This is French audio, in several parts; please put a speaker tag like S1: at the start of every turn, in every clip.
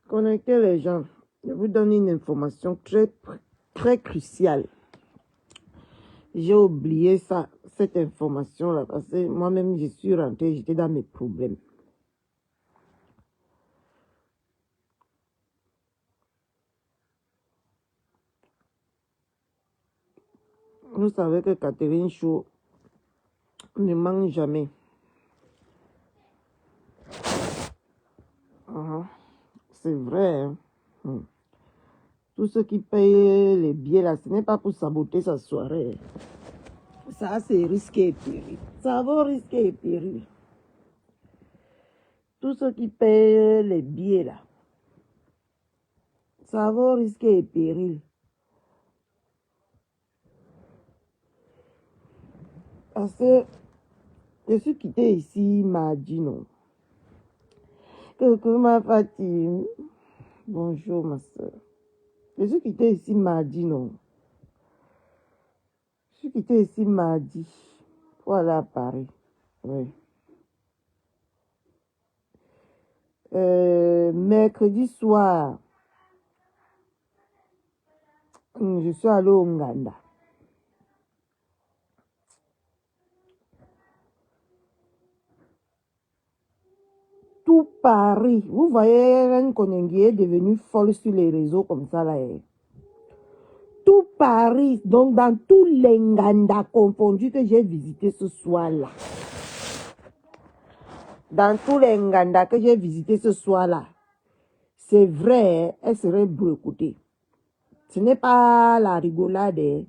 S1: Connectez les gens. Je vous donne une information très cruciale. J'ai oublié ça, cette information-là, parce que moi-même, je suis rentrée, j'étais dans mes problèmes. Vous savez que Catherine Chou ne mange jamais. C'est vrai. Hein? Tous ceux qui payent les billets là, ce n'est pas pour saboter sa soirée. Ça, c'est risqué et péril. Ça vaut risquer et péril. Tous ceux qui payent les billets là, ça vaut risquer et péril. Parce que je suis quittée ici mardi, non. Coucou ma Fatime. Bonjour ma soeur. Je suis quittée ici mardi, non. Je suis quittée ici mardi. Voilà à Paris. Oui. Mercredi soir, je suis allée au Nganda. Tout Paris, vous voyez, Reine Konengi est devenue folle sur les réseaux comme ça là. Tout Paris, donc dans tous les Nganda confondus que j'ai visités ce soir-là. Dans tous les Nganda que j'ai visités ce soir-là, c'est vrai, elle serait boycottée. Ce n'est pas la rigolade.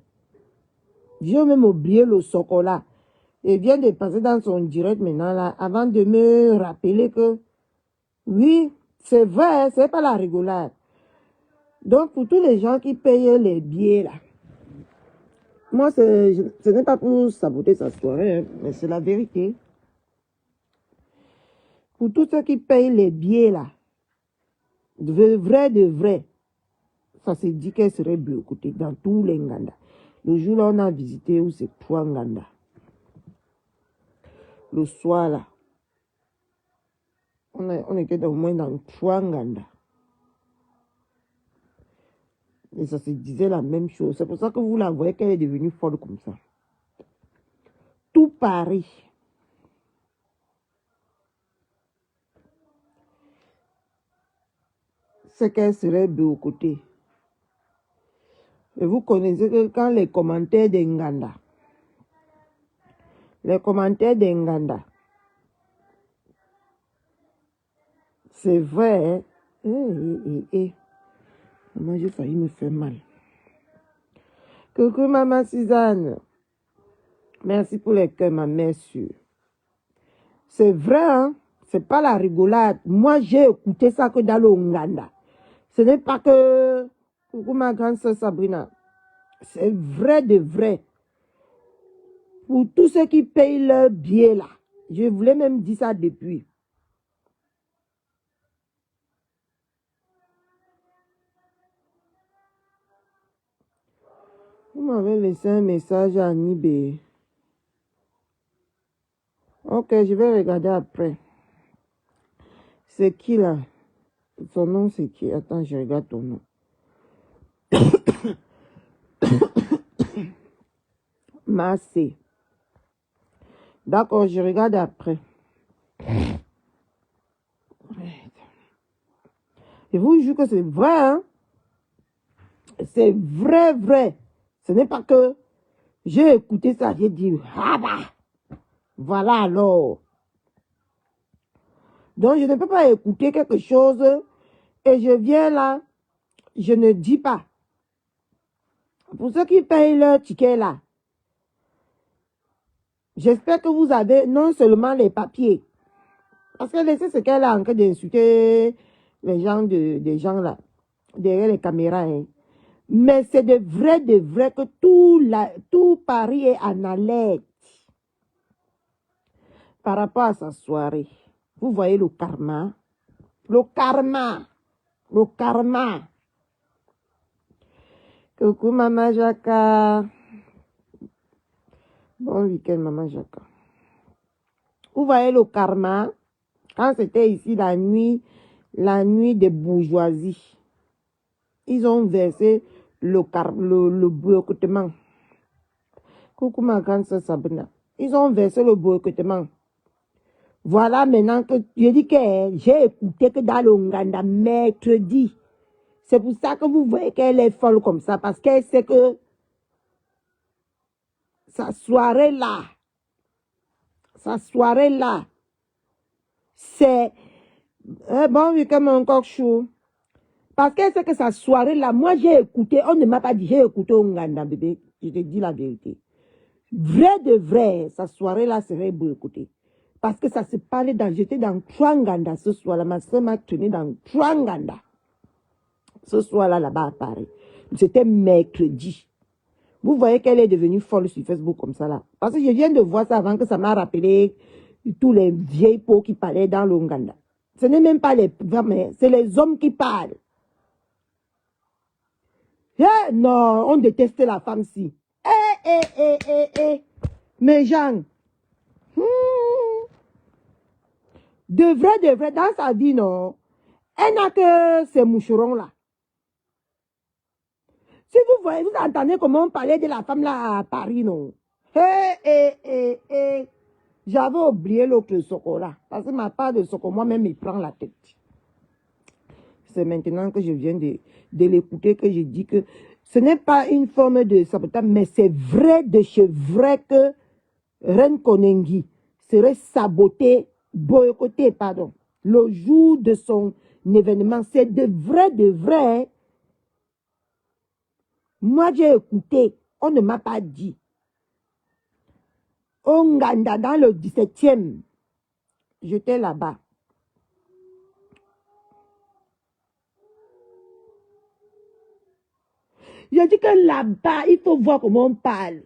S1: J'ai même oublié le chocolat. Elle vient de passer dans son direct maintenant là, avant de me rappeler que oui, c'est vrai, c'est pas la rigolade. Donc pour tous les gens qui payent les billets là, moi ce n'est pas pour saboter sa soirée, hein, mais c'est la vérité. Pour tous ceux qui payent les billets là, de vrai, ça se dit qu'elle serait boycottée dans tous les Nganda. Le jour là, on a visité où c'est 3 Nganda. Le soir là, on était au moins dans 3 Nganda. Et ça se disait la même chose. C'est pour ça que vous la voyez qu'elle est devenue folle comme ça. Tout Paris. C'est qu'elle serait boycottée. Et vous connaissez que quand les commentaires d'Enganda, c'est vrai, hein? Moi, j'ai failli me faire mal. Coucou, maman Suzanne. Merci pour les cœurs, ma mère sûre. C'est vrai, hein? C'est pas la rigolade. Moi, j'ai écouté ça que dans le Nganda. Ce n'est pas que... Coucou, ma grande soeur Sabrina. C'est vrai de vrai. Pour tous ceux qui payent leur billet là. Je voulais même dire ça depuis. Vous m'avez laissé un message à Nibé. Ok, je vais regarder après. C'est qui là? Son nom c'est qui? Attends, je regarde ton nom. Massé. D'accord, je regarde après. Je vous jure que c'est vrai, hein? C'est vrai. Ce n'est pas que j'ai écouté ça, j'ai dit, ah bah, voilà alors. Donc, je ne peux pas écouter quelque chose et je viens là, je ne dis pas. Pour ceux qui payent leur ticket là, j'espère que vous avez non seulement les papiers. Parce que laissez ce qu'elle a en train d'insulter les gens des gens là, derrière les caméras. Hein. Mais c'est de vrai que tout Paris est en alerte par rapport à sa soirée. Vous voyez le karma. Le karma. Coucou Maman Jacques. Bon week-end Maman Jacques. Vous voyez le karma. Quand c'était ici la nuit, la nuit des bourgeoisies. Ils ont versé le boycottement. Coucou ma grande soeur Sabrina. Ils ont versé le boycottement. Voilà maintenant que je dis que j'ai écouté que dans le Nganda mercredi. C'est pour ça que vous voyez qu'elle est folle comme ça. Parce qu'elle sait que sa soirée là, c'est... bon week-end mon coq chou. Parce qu'elle sait que sa soirée là, moi j'ai écouté, on ne m'a pas dit, j'ai écouté Nganda bébé. Je te dis la vérité. Vrai de vrai, sa soirée là serait boycottée. Parce que ça se parlait dans, j'étais dans Nganda ce soir-là, ma soeur m'a tenu dans Nganda. Ce soir-là, là-bas à Paris. C'était mercredi. Vous voyez qu'elle est devenue folle sur Facebook comme ça là. Parce que je viens de voir ça avant que ça m'a rappelé tous les vieilles peaux qui parlaient dans l'Ouganda. Ce n'est même pas les femmes, c'est les hommes qui parlent. Eh, non, on déteste la femme-ci. Mais Jean, de vrai, dans sa vie, non, elle n'a que ces moucherons-là. Si vous voyez, vous entendez comment on parlait de la femme là à Paris, non? J'avais oublié l'autre Soko-là. Parce que ma part de Soko, moi-même, il prend la tête. C'est maintenant que je viens de l'écouter que je dis que ce n'est pas une forme de sabotage, mais c'est vrai de chez vrai que Reine Konengi serait sabotée, boycottée, pardon, le jour de son événement. C'est de vrai. Hein. Moi, j'ai écouté, on ne m'a pas dit. Au Nganda, dans le 17e, j'étais là-bas. Je dis que là-bas, il faut voir comment on parle.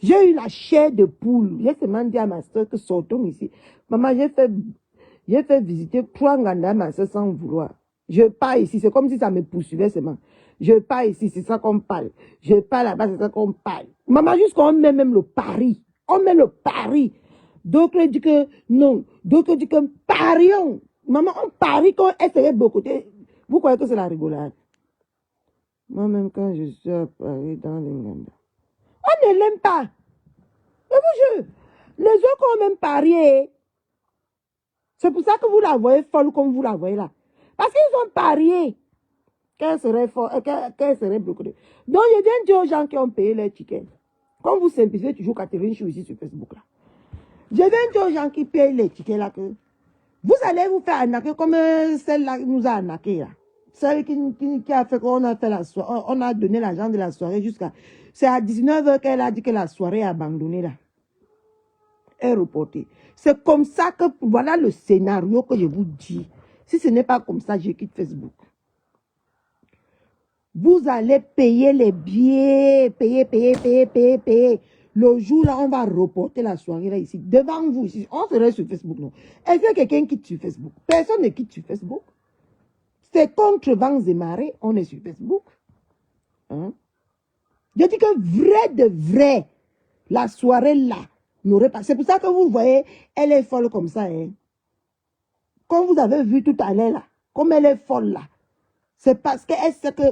S1: J'ai eu la chair de poule. J'ai seulement dit à ma soeur que sortons ici. Maman, j'ai fait visiter Nganda, ma soeur, sans vouloir. Je pars ici, c'est comme si ça me poursuivait seulement. Je pars ici, c'est ça qu'on parle. Je pars là-bas, c'est ça qu'on parle. Maman, jusqu'on met même le pari. On met le pari. D'autres disent que non. D'autres disent que parions. Maman, on parie qu'on essaie de beaucoup. Vous croyez que c'est la rigolade? Moi-même, quand je suis à Paris, dans l'Inganda, on ne l'aime pas. Je vous jure. Les autres ont même parié. C'est pour ça que vous la voyez folle comme vous la voyez là. Parce qu'ils ont parié qu'elle serait bloquée. Donc, je viens dire aux gens qui ont payé les tickets. Comme vous simplifiez toujours Catherine Chou ici sur Facebook là. Je viens dire aux gens qui payent les tickets là que vous allez vous faire arnaquer comme celle-là nous a arnaqué là. Celle qui a fait qu'on a fait la soirée, on a donné l'argent de la soirée jusqu'à... C'est à 19h qu'elle a dit que la soirée est abandonnée là. Est reportée. C'est comme ça que, voilà le scénario que je vous dis. Si ce n'est pas comme ça, je quitte Facebook. Vous allez payer les billets, payer. Le jour là, on va reporter la soirée là ici, devant vous ici. On serait sur Facebook, non? Est-ce que quelqu'un quitte sur Facebook? Personne ne quitte sur Facebook. C'est contre vents et marées, on est sur Facebook. Hein? Je dis que vrai de vrai, la soirée là n'aurait pas... C'est pour ça que vous voyez, elle est folle comme ça. Hein? Comme vous avez vu tout à l'heure là, comme elle est folle là. C'est parce qu'elle sait que...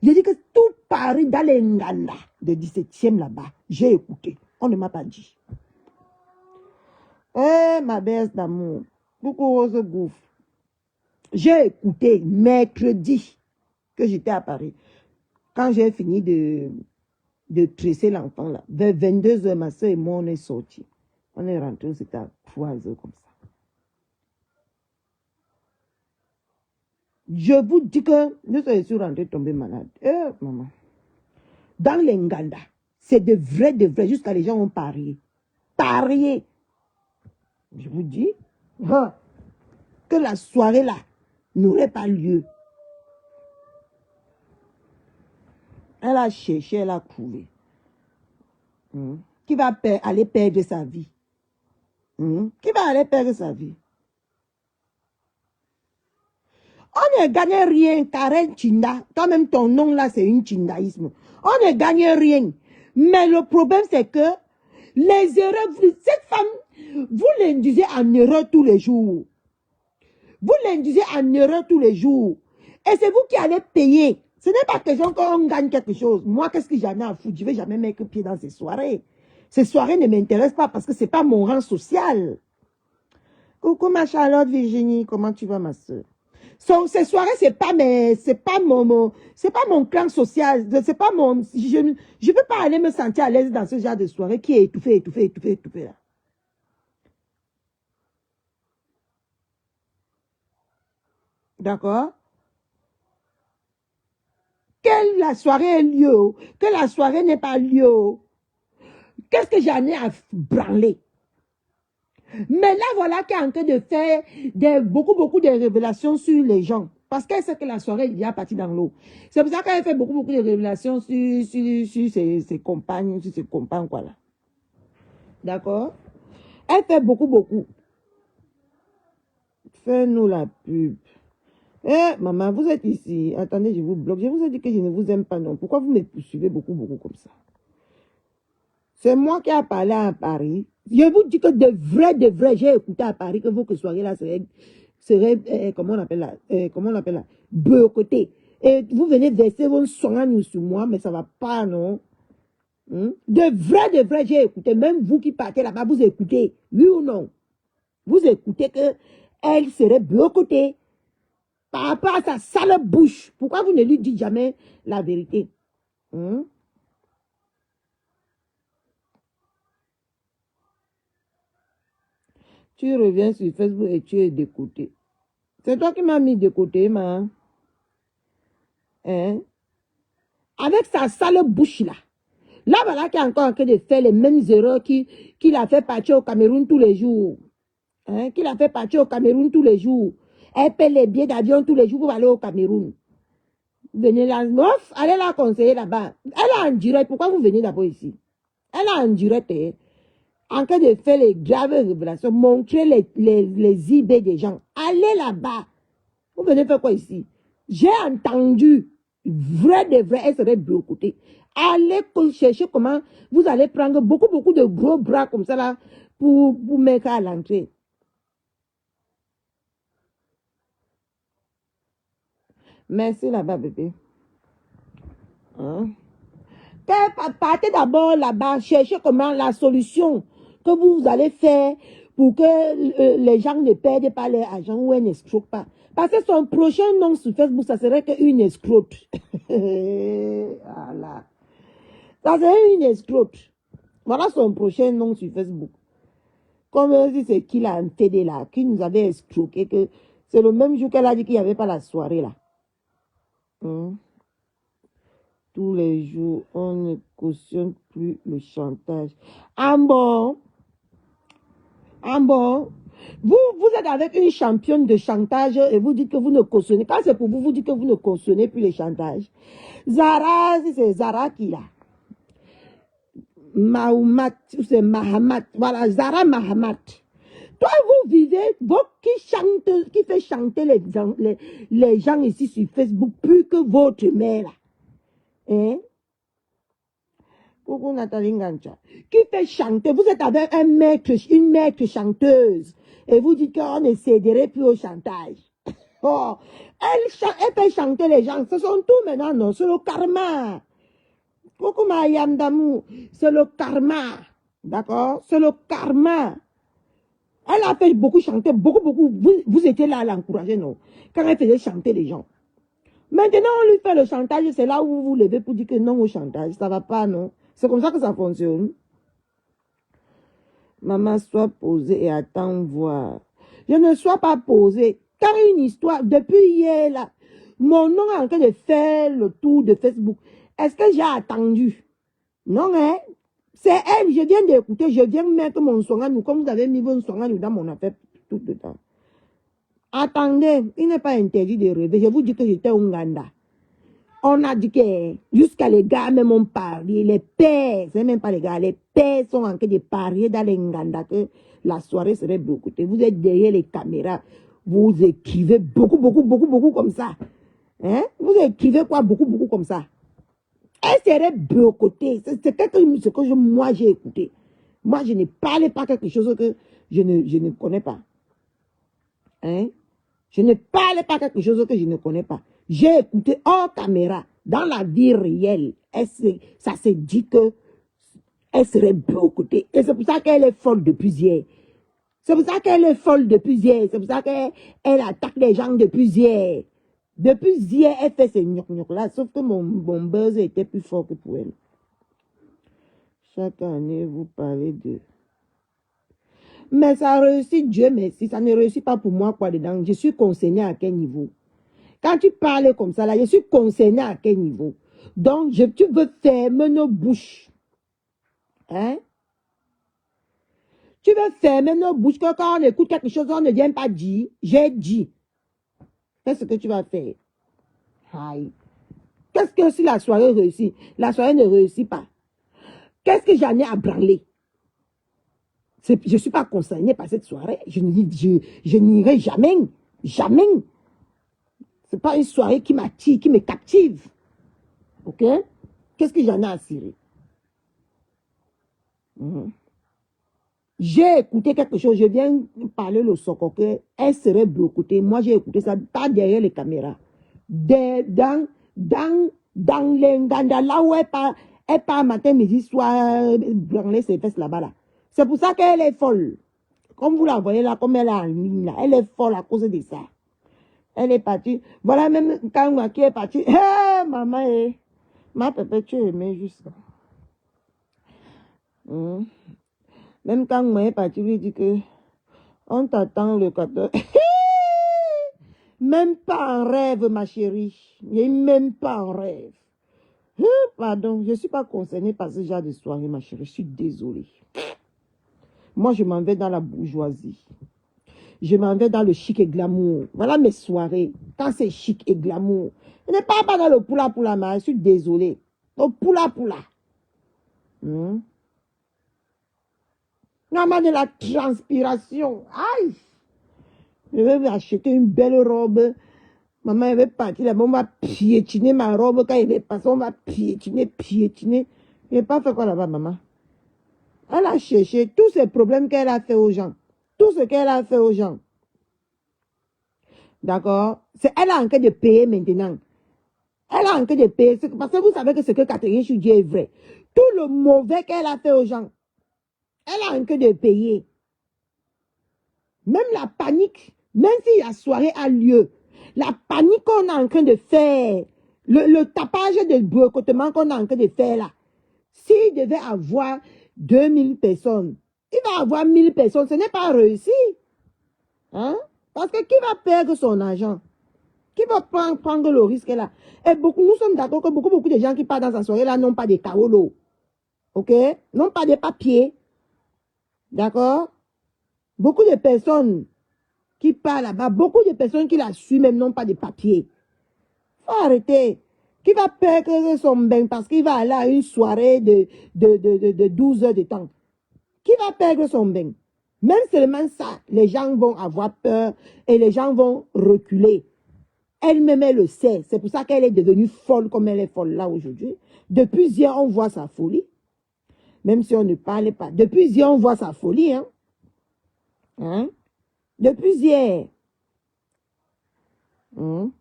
S1: Je dis que tout Paris dans les Nganda de 17e là-bas, j'ai écouté. On ne m'a pas dit. Eh, ma baisse d'amour. Beaucoup Rose Gouffre. J'ai écouté mercredi que j'étais à Paris. Quand j'ai fini de tresser l'enfant là, vers 22h, ma soeur et moi, on est sortis. On est rentrés, c'était à 3h comme ça. Je vous dis que je suis rentrée tombée malade. Maman. Dans les Nganda, c'est de vrai, jusqu'à les gens ont parié. Parié. Je vous dis que la soirée là n'aurait pas lieu. Elle a cherché, elle a trouvé. Qui va aller perdre sa vie? Qui va aller perdre sa vie? On ne gagne rien, Karen Chinda. Toi-même, ton nom là, c'est une chindaïsme. On ne gagne rien. Mais le problème, c'est que les erreurs, cette femme, vous l'induisez en erreur tous les jours. Vous l'induisez en erreur tous les jours. Et c'est vous qui allez payer. Ce n'est pas question qu'on gagne quelque chose. Moi, qu'est-ce que j'en ai à foutre? Je ne vais jamais mettre pied dans ces soirées. Ces soirées ne m'intéressent pas parce que ce n'est pas mon rang social. Coucou ma Charlotte Virginie, comment tu vas ma soeur? Ces soirées, c'est pas mon clan social. C'est pas mon, je ne peux pas aller me sentir à l'aise dans ce genre de soirée qui est étouffé là. D'accord? Que la soirée ait lieu, que la soirée n'ait pas lieu. Qu'est-ce que j'en ai à branler? Mais là, voilà qu'elle est en train de faire beaucoup de révélations sur les gens. Parce qu'elle sait que la soirée est déjà partie dans l'eau. C'est pour ça qu'elle fait beaucoup de révélations sur ses compagnes, sur ses compagnes, quoi là. D'accord? Elle fait beaucoup. Fais-nous la pub. Eh, maman, vous êtes ici. Attendez, je vous bloque. Je vous ai dit que je ne vous aime pas, non. Pourquoi vous me poursuivez beaucoup comme ça? C'est moi qui ai parlé à Paris. Je vous dis que de vrai, j'ai écouté à Paris que votre soirée là serait comment on appelle là, boycotté. Et vous venez verser vos soins sur moi, mais ça va pas, non? De vrai, j'ai écouté. Même vous qui partez là-bas, vous écoutez. Oui ou non? Vous écoutez que elle serait boycottée par rapport à sa sale bouche. Pourquoi vous ne lui dites jamais la vérité? Tu reviens sur Facebook et tu es de côté. C'est toi qui m'as mis de côté, ma. Hein? Avec sa sale bouche là. Là, voilà qui est encore en train de faire les mêmes erreurs qu'il a fait partir au Cameroun tous les jours. Hein? Qu'il a fait partir au Cameroun tous les jours. Elle paie les billets d'avion tous les jours pour aller au Cameroun. Venez là, allez la conseiller là-bas. Elle est en direct. Pourquoi vous venez d'abord ici? Elle est en direct. En train de faire les graves révélations, montrer les IB des gens. Allez là-bas. Vous venez faire quoi ici? J'ai entendu, vrai, elle serait boycottée. Allez chercher comment vous allez prendre beaucoup de gros bras comme ça là pour mettre à l'entrée. Merci là-bas, bébé. Hein? Partez d'abord là-bas, cherchez comment la solution que vous allez faire pour que les gens ne perdent pas leur argent ou n'escroquent pas. Parce que son prochain nom sur Facebook, ça serait qu'une escroque. Voilà. Ça serait une escroque. Voilà son prochain nom sur Facebook. Comme si c'est qui l'a fédé là, qui nous avait escroqué, que c'est le même jour qu'elle a dit qu'il n'y avait pas la soirée là. Tous les jours, on ne cautionne plus le chantage. Ah bon? Ah bon? Vous êtes avec une championne de chantage et vous dites que vous ne cautionnez. Quand c'est pour vous, vous dites que vous ne cautionnez plus les chantages. Zara, c'est Zara qui là. Mahomet, c'est Mahamat. Voilà, Zara Mahamat. Toi, vous vivez, qui fait chanter les gens ici sur Facebook plus que votre mère là. Hein? Coucou Nathalie Ngancha. Qui fait chanter? Vous êtes avec une maître chanteuse. Et vous dites qu'on ne céderait plus au chantage. Oh, elle fait chanter les gens. Ce sont tous maintenant, non? C'est le karma. Coucou Mayam Damou. C'est le karma. D'accord? C'est le karma. Elle a fait beaucoup chanter, beaucoup. Vous étiez là à l'encourager, non? Quand elle faisait chanter les gens. Maintenant, on lui fait le chantage, c'est là où vous vous levez pour dire que non au chantage. Ça ne va pas, non? C'est comme ça que ça fonctionne. Maman, sois posée et attends voir. Je ne sois pas posée. Car une histoire, depuis hier, là, mon nom est en train de faire le tour de Facebook. Est-ce que j'ai attendu? Non, hein? C'est elle, je viens d'écouter, je viens mettre mon songanou, comme vous avez mis mon songanou dans mon affaire tout le temps. Attendez, il n'est pas interdit de rêver. Je vous dis que j'étais un Ganda. On a dit que jusqu'à les gars même ont parié, les pères, c'est même pas les gars, les pères sont en train de parier dans les Nganda que la soirée serait boycottée. Vous êtes derrière les caméras, vous écrivez beaucoup comme ça. Hein? Vous écrivez quoi beaucoup comme ça? Elle serait boycottée. C'est ce que moi j'ai écouté. Moi je ne parlais pas quelque chose que je ne connais pas. Hein? Je ne parle pas quelque chose que je ne connais pas. J'ai écouté hors caméra, dans la vie réelle. Ça s'est dit que elle serait boycottée. Et c'est pour ça qu'elle est folle depuis hier. C'est pour ça qu'elle est folle depuis hier. C'est pour ça qu'elle attaque les gens depuis hier. Depuis hier, elle fait ces gnoc là. Sauf que mon buzz était plus fort que pour elle. Chaque année, vous parlez de... Mais ça réussit, Dieu merci. Ça ne réussit pas pour moi, quoi, dedans. Je suis concerné à quel niveau? Quand tu parles comme ça, là, je suis concerné à quel niveau? Donc, tu veux fermer nos bouches. Hein? Tu veux fermer nos bouches que quand on écoute quelque chose, on ne vient pas dire. J'ai dit. Qu'est-ce que tu vas faire? Aïe. Qu'est-ce que si la soirée réussit? La soirée ne réussit pas. Qu'est-ce que j'en ai à branler? Je ne suis pas concernée par cette soirée. Je n'irai jamais. Jamais. Ce n'est pas une soirée qui m'attire, qui me captive. Ok? Qu'est-ce que j'en ai à cirer? J'ai écouté quelque chose. Je viens parler le socoquet. Elle serait boycottée. Moi, j'ai écouté ça pas derrière les caméras. Dans les Nganda, là où elle part matin, midi, soir, branler ses fesses là-bas. Là. C'est pour ça qu'elle est folle. Comme vous la voyez là, comme elle est en ligne là. Elle est folle à cause de ça. Elle est partie. Voilà même quand moi qui est partie. Hé, maman, ma pépé, tu aimais juste. Même quand moi est partie, lui dit que on t'attend le 14. Même pas en rêve, ma chérie. Même pas en rêve. Pardon, je ne suis pas concernée par ce genre de soirée, ma chérie. Je suis désolée. Moi, je m'en vais dans la bourgeoisie. Je m'en vais dans le chic et glamour. Voilà mes soirées. Quand c'est chic et glamour. Je ne pars pas dans le poula mais je suis désolée. Le poula. Normalement de la transpiration. Aïe! Je vais acheter une belle robe. Maman, elle va partir là-bas. On va piétiner ma robe. Quand elle va passer, on va piétiner. Je n'ai pas fait quoi là-bas, maman? Elle a cherché tous ces problèmes qu'elle a fait aux gens. Tout ce qu'elle a fait aux gens. D'accord? Elle a en train de payer maintenant. Elle a en train de payer. Parce que vous savez que ce que Catherine Chou dit est vrai. Tout le mauvais qu'elle a fait aux gens. Elle a en train de payer. Même la panique, même si la soirée a lieu, la panique qu'on est en train de faire, le tapage de boycottement qu'on est en train de faire là, s'il devait avoir 2000 personnes, il va avoir 1000 personnes, ce n'est pas réussi. Hein? Parce que qui va perdre son argent? Qui va prendre le risque là? Et nous sommes d'accord que beaucoup de gens qui partent dans cette soirée là n'ont pas de kaolo. Ok? N'ont pas de papiers. D'accord? Beaucoup de personnes qui partent là-bas, beaucoup de personnes qui la suivent même n'ont pas de papiers. Faut arrêter. Qui va perdre son bain parce qu'il va aller à une soirée de 12 heures de temps? Qui va perdre son bain? Même seulement ça, les gens vont avoir peur et les gens vont reculer. Elle-même, elle le sait. C'est pour ça qu'elle est devenue folle comme elle est folle là aujourd'hui. Depuis hier, on voit sa folie. Même si on ne parlait pas. Depuis hier, on voit sa folie. Hein? Depuis hier. On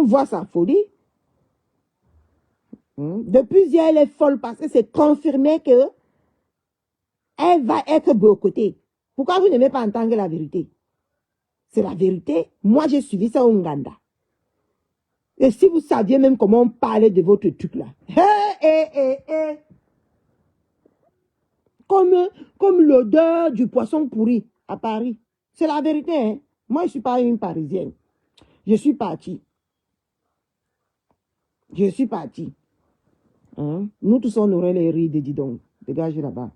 S1: voit sa folie. Depuis hier, elle est folle parce que c'est confirmé que elle va être boycottée. Pourquoi vous n'aimez pas entendre la vérité? C'est la vérité. Moi, j'ai suivi ça au Ouganda. Et si vous saviez même comment on parlait de votre truc là. Comme l'odeur du poisson pourri à Paris. C'est la vérité. Hein? Moi, je ne suis pas une Parisienne. Je suis partie. Je suis partie. Nous tous, on aurait les rides, dis donc. Dégagez là-bas.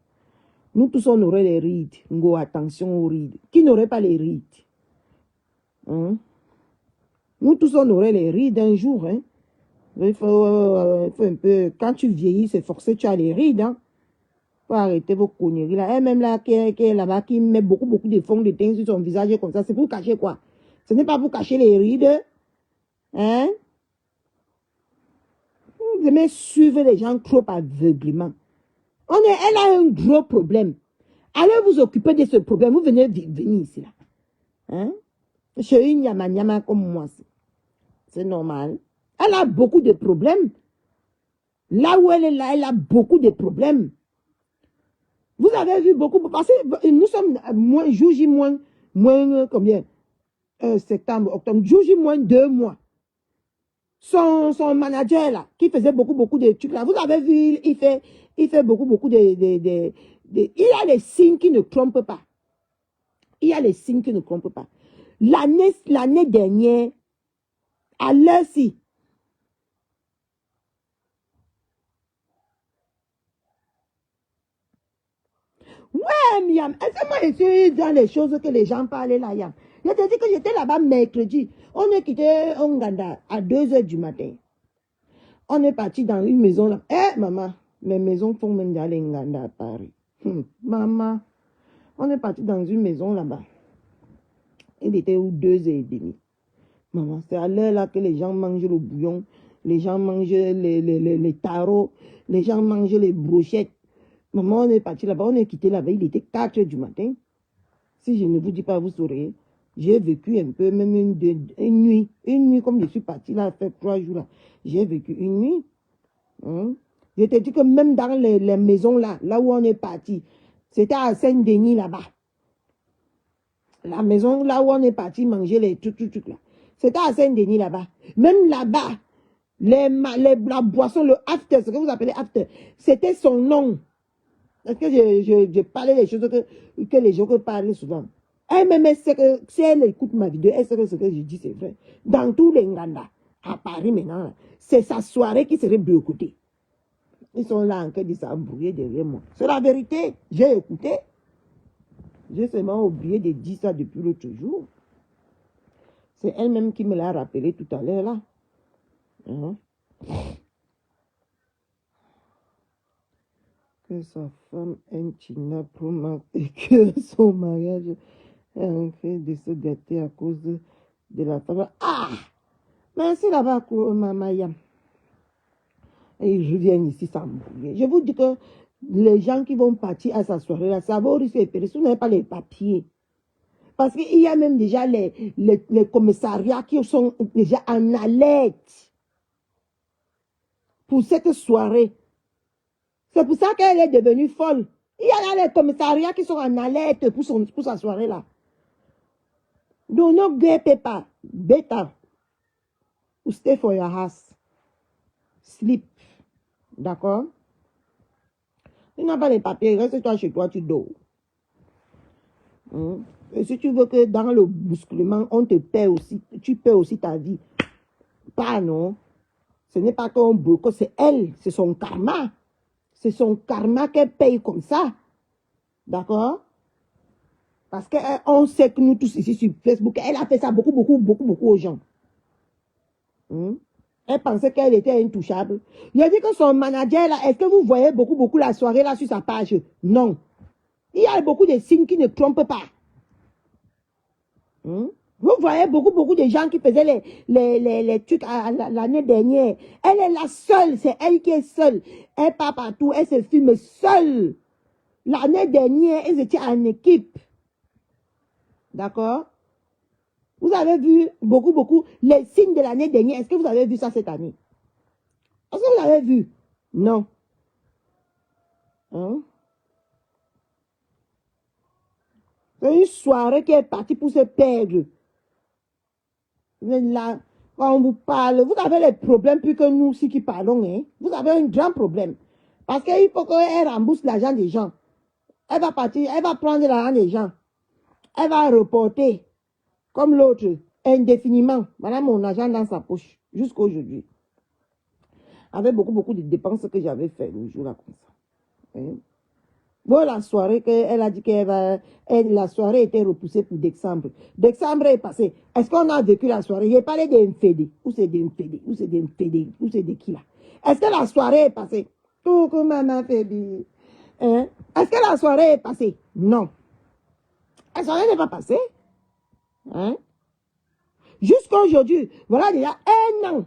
S1: Nous tous, on aurait les rides. Ngo, attention aux rides. Qui n'aurait pas les rides? Nous tous, on aurait les rides un jour. Hein? Il faut un peu... Quand tu vieillis, c'est forcé, tu as les rides. Hein? Faut arrêter vos conneries là. Elle-même là, qui est là-bas, qui met beaucoup de fond de teint sur son visage comme ça. C'est pour cacher quoi? Ce n'est pas pour cacher les rides. Hein? Vous aimez suivre les gens trop aveuglément. Elle a un gros problème. Allez vous occuper de ce problème. Vous venez venir ici, là. Hein? Chez une nyama comme moi. C'est normal. Elle a beaucoup de problèmes. Là où elle est là, elle a beaucoup de problèmes. Vous avez vu beaucoup, parce que nous sommes moins, jour J moins, combien? Septembre, octobre, jour J moins 2 mois. Son manager là, qui faisait beaucoup de trucs là, vous avez vu, il fait beaucoup il y a les signes qui ne trompent pas. Il y a les signes qui ne trompent pas. L'année dernière, à l'heure-ci, ouais, Miam, est-ce que moi je suis dans les choses que les gens parlent là, Yam? Je te dis que j'étais là-bas mercredi. On est quitté Onganda à 2 h du matin. On est parti dans une maison là. Eh, maman, mes maisons font même d'aller Nganda à Paris. Maman, on est parti dans une maison là-bas. Il était où 2 h 30. Maman, c'est à l'heure là que les gens mangent le bouillon, les gens mangent les tarots, les gens mangent les brochettes. Maman, on est parti là-bas, on est quitté là-bas, il était 4 h du matin. Si je ne vous dis pas, vous saurez. J'ai vécu un peu, même une nuit. Une nuit, comme je suis parti là, fait 3 jours là. J'ai vécu une nuit. Hein? Je te dis que même dans les maisons là, là où on est parti, c'était à Saint-Denis là-bas. La maison là où on est parti manger les trucs là. C'était à Saint-Denis là-bas. Même là-bas, la boisson, le after, ce que vous appelez after, c'était son nom. Parce que je parlais des choses que les gens parlent souvent. Elle-même, si elle écoute ma vidéo, elle sait que ce que je dis, c'est vrai. Dans tous les Nganda, à Paris maintenant, c'est sa soirée qui serait boycottée. Ils sont là en train de s'embrouiller derrière moi. C'est la vérité. J'ai écouté. J'ai seulement oublié de dire ça depuis l'autre jour. C'est elle-même qui me l'a rappelé tout à l'heure là. Hein? Que sa femme China promet que son mariage est en train de se gâter à cause de la femme. Ah! Merci là-bas, Maya. Et je viens ici s'embrouiller. Je vous dis que les gens qui vont partir à sa soirée là, ça va au risque de périr. Si vous n'avez pas les papiers. Parce qu'il y a même déjà les commissariats qui sont déjà en alerte pour cette soirée. C'est pour ça qu'elle est devenue folle. Il y a là les commissariats qui sont en alerte pour sa soirée là. Donc, no get paper. Better. Stay for your house. Sleep. D'accord? Tu n'as pas les papiers, reste-toi chez toi, tu dors. Et si tu veux que dans le bousculement, on te paie aussi, tu paies aussi ta vie. Pas non. Ce n'est pas qu'on bloque, c'est elle, c'est son karma. C'est son karma qu'elle paye comme ça. D'accord? Parce qu'on sait que nous tous ici sur Facebook, elle a fait ça beaucoup aux gens. Elle pensait qu'elle était intouchable. Il a dit que son manager là, est-ce que vous voyez beaucoup la soirée là sur sa page? Non. Il y a beaucoup de signes qui ne trompent pas. Vous voyez beaucoup de gens qui faisaient les trucs l'année dernière. Elle est la seule, c'est elle qui est seule. Elle part partout, elle se filme seule. L'année dernière, ils étaient en équipe. D'accord? Vous avez vu beaucoup les signes de l'année dernière. Est-ce que vous avez vu ça cette année? Est-ce que vous avez vu? Non. C'est une soirée qui est partie pour se perdre. Là, quand on vous parle, vous avez les problèmes plus que nous aussi qui parlons. Hein? Vous avez un grand problème. Parce qu'il faut qu'elle rembourse l'argent des gens. Elle va partir, elle va prendre l'argent des gens. Elle va reporter, comme l'autre, indéfiniment. Voilà mon argent dans sa poche, jusqu'à aujourd'hui. Avec beaucoup de dépenses que j'avais fait le jour là comme ça. Hein? Bon, la soirée qu'elle a dit qu'elle va... la soirée était repoussée pour décembre. Décembre est passé. Est-ce qu'on a vécu la soirée? J'ai parlé d'un fédé. Où c'est d'un fédé? Où c'est d'un fédé? Où c'est de qui là? Est-ce que la soirée est passée? Coucou maman fédé. Hein? Est-ce que la soirée est passée? Non. La soirée n'est pas passée. Hein? Jusqu'à aujourd'hui, voilà déjà 1 an.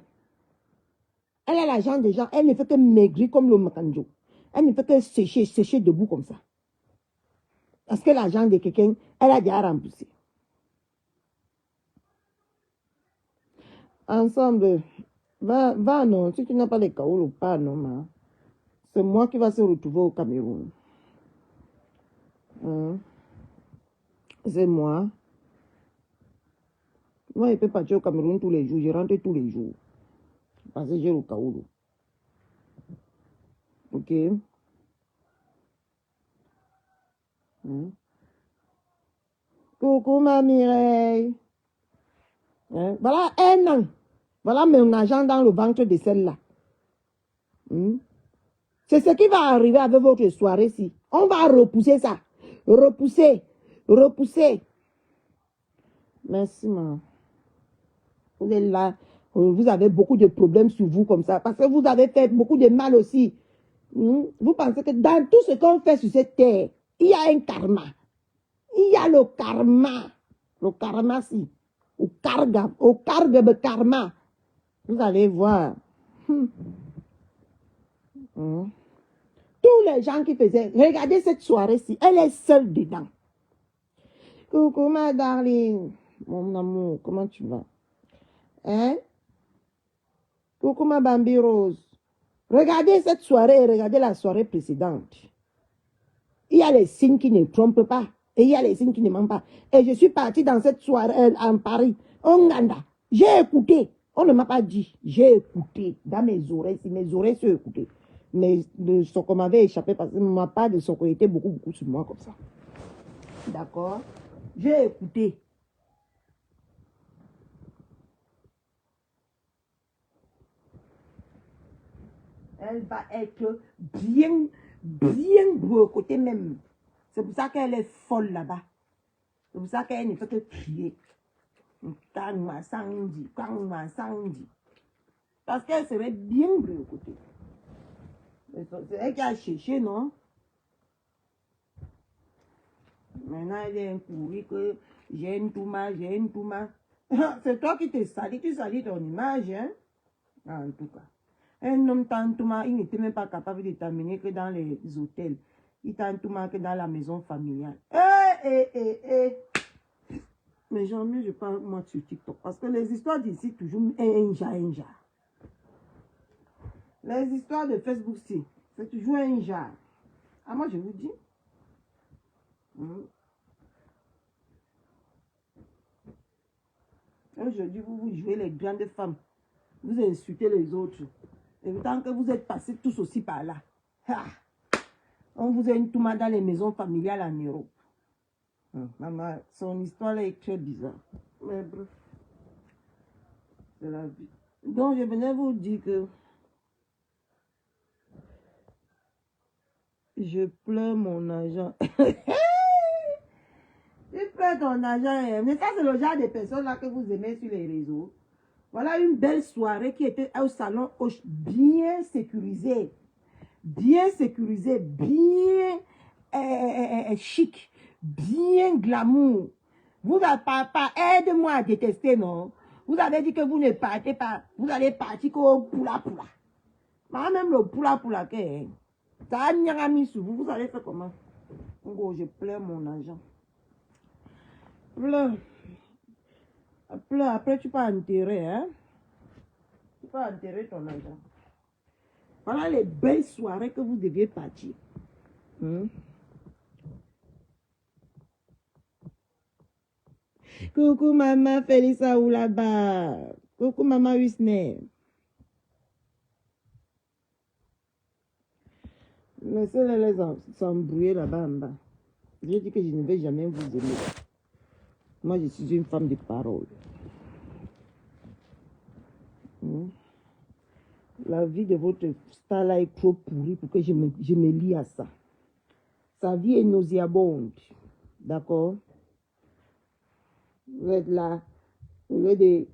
S1: Elle a l'argent des gens. Elle ne fait que maigrir comme le macanjo. Elle ne fait que sécher debout comme ça. Parce que l'argent de quelqu'un, elle a déjà remboursé. Ensemble, va non, si tu n'as pas les kaoul ou pas, non, c'est moi qui va se retrouver au Cameroun. Hein? C'est moi. Moi, je peux partir au Cameroun tous les jours, je rentre tous les jours. Parce que j'ai le kaoul. Ok? Hein? Coucou ma Mireille. Hein? Voilà un an. Voilà mon argent dans le ventre de celle-là. Hein? C'est ce qui va arriver avec votre soirée-ci. On va repousser ça. Repousser. Repousser. Merci, maman. Vous êtes là. Vous avez beaucoup de problèmes sur vous comme ça. Parce que vous avez fait beaucoup de mal aussi. Vous pensez que dans tout ce qu'on fait sur cette terre, il y a un karma. Il y a le karma. Le karma, si. Au karga de karma. Vous allez voir. Tous les gens qui faisaient, regardez cette soirée-ci, elle est seule dedans. Coucou ma darling. Mon amour, comment tu vas? Hein? Coucou ma Bambi Rose. Regardez cette soirée et regardez la soirée précédente. Il y a les signes qui ne trompent pas. Et il y a les signes qui ne mentent pas. Et je suis partie dans cette soirée en Paris, en Ganda. J'ai écouté. On ne m'a pas dit. J'ai écouté dans mes oreilles. Si mes oreilles sont écoutées. Mais ce qu'on m'avait échappé parce que ma part de son était beaucoup sur moi comme ça. D'accord? J'ai écouté. Elle va être bien côté même. C'est pour ça qu'elle est folle là-bas. C'est pour ça qu'elle ne fait que crier. Parce qu'elle serait bien côté. C'est elle qui a cherché, non? Maintenant, elle vient courir que j'ai une touma. C'est toi qui te salis, tu salis ton image, hein? En tout cas. Un homme tantouma, il n'était même pas capable de t'amener que dans les hôtels. Il tantouma que dans la maison familiale. Mais j'en mieux, je parle moi sur TikTok. Parce que les histoires d'ici, toujours un jar. Les histoires de Facebook, c'est toujours un jar. Ah, moi, je vous dis. Aujourd'hui, vous jouez les grandes femmes. Vous insultez les autres. Et tant que vous êtes passés tous aussi par là. On vous a une touma dans les maisons familiales en Europe. Maman, son histoire là est très bizarre. Mais bref. C'est la vie. Donc, je venais vous dire que je pleure mon argent. Tu pleures ton argent. Mais ça, c'est le genre de personnes là que vous aimez sur les réseaux. Voilà une belle soirée qui était au salon bien sécurisé. Bien sécurisé, bien chic, bien glamour. Vous n'avez pas aide-moi à détester, non? Vous avez dit que vous ne partez pas. Vous allez partir qu'au poula. Même le poula, ça a mis sur vous. Vous allez faire comment? Oh, je pleure mon argent. Pleure. Après tu peux enterrer, hein? Tu peux enterrer ton argent. Voilà les belles soirées que vous deviez partir. Coucou maman Félissa ou là-bas. Coucou maman Husner. Laissez-les s'embrouiller là-bas en bas. J'ai dit que je ne vais jamais vous aimer. Moi, je suis une femme de parole. La vie de votre star là est trop pourrie pour que je me lie à ça. Sa vie est nauséabonde. D'accord? Vous êtes là, au lieu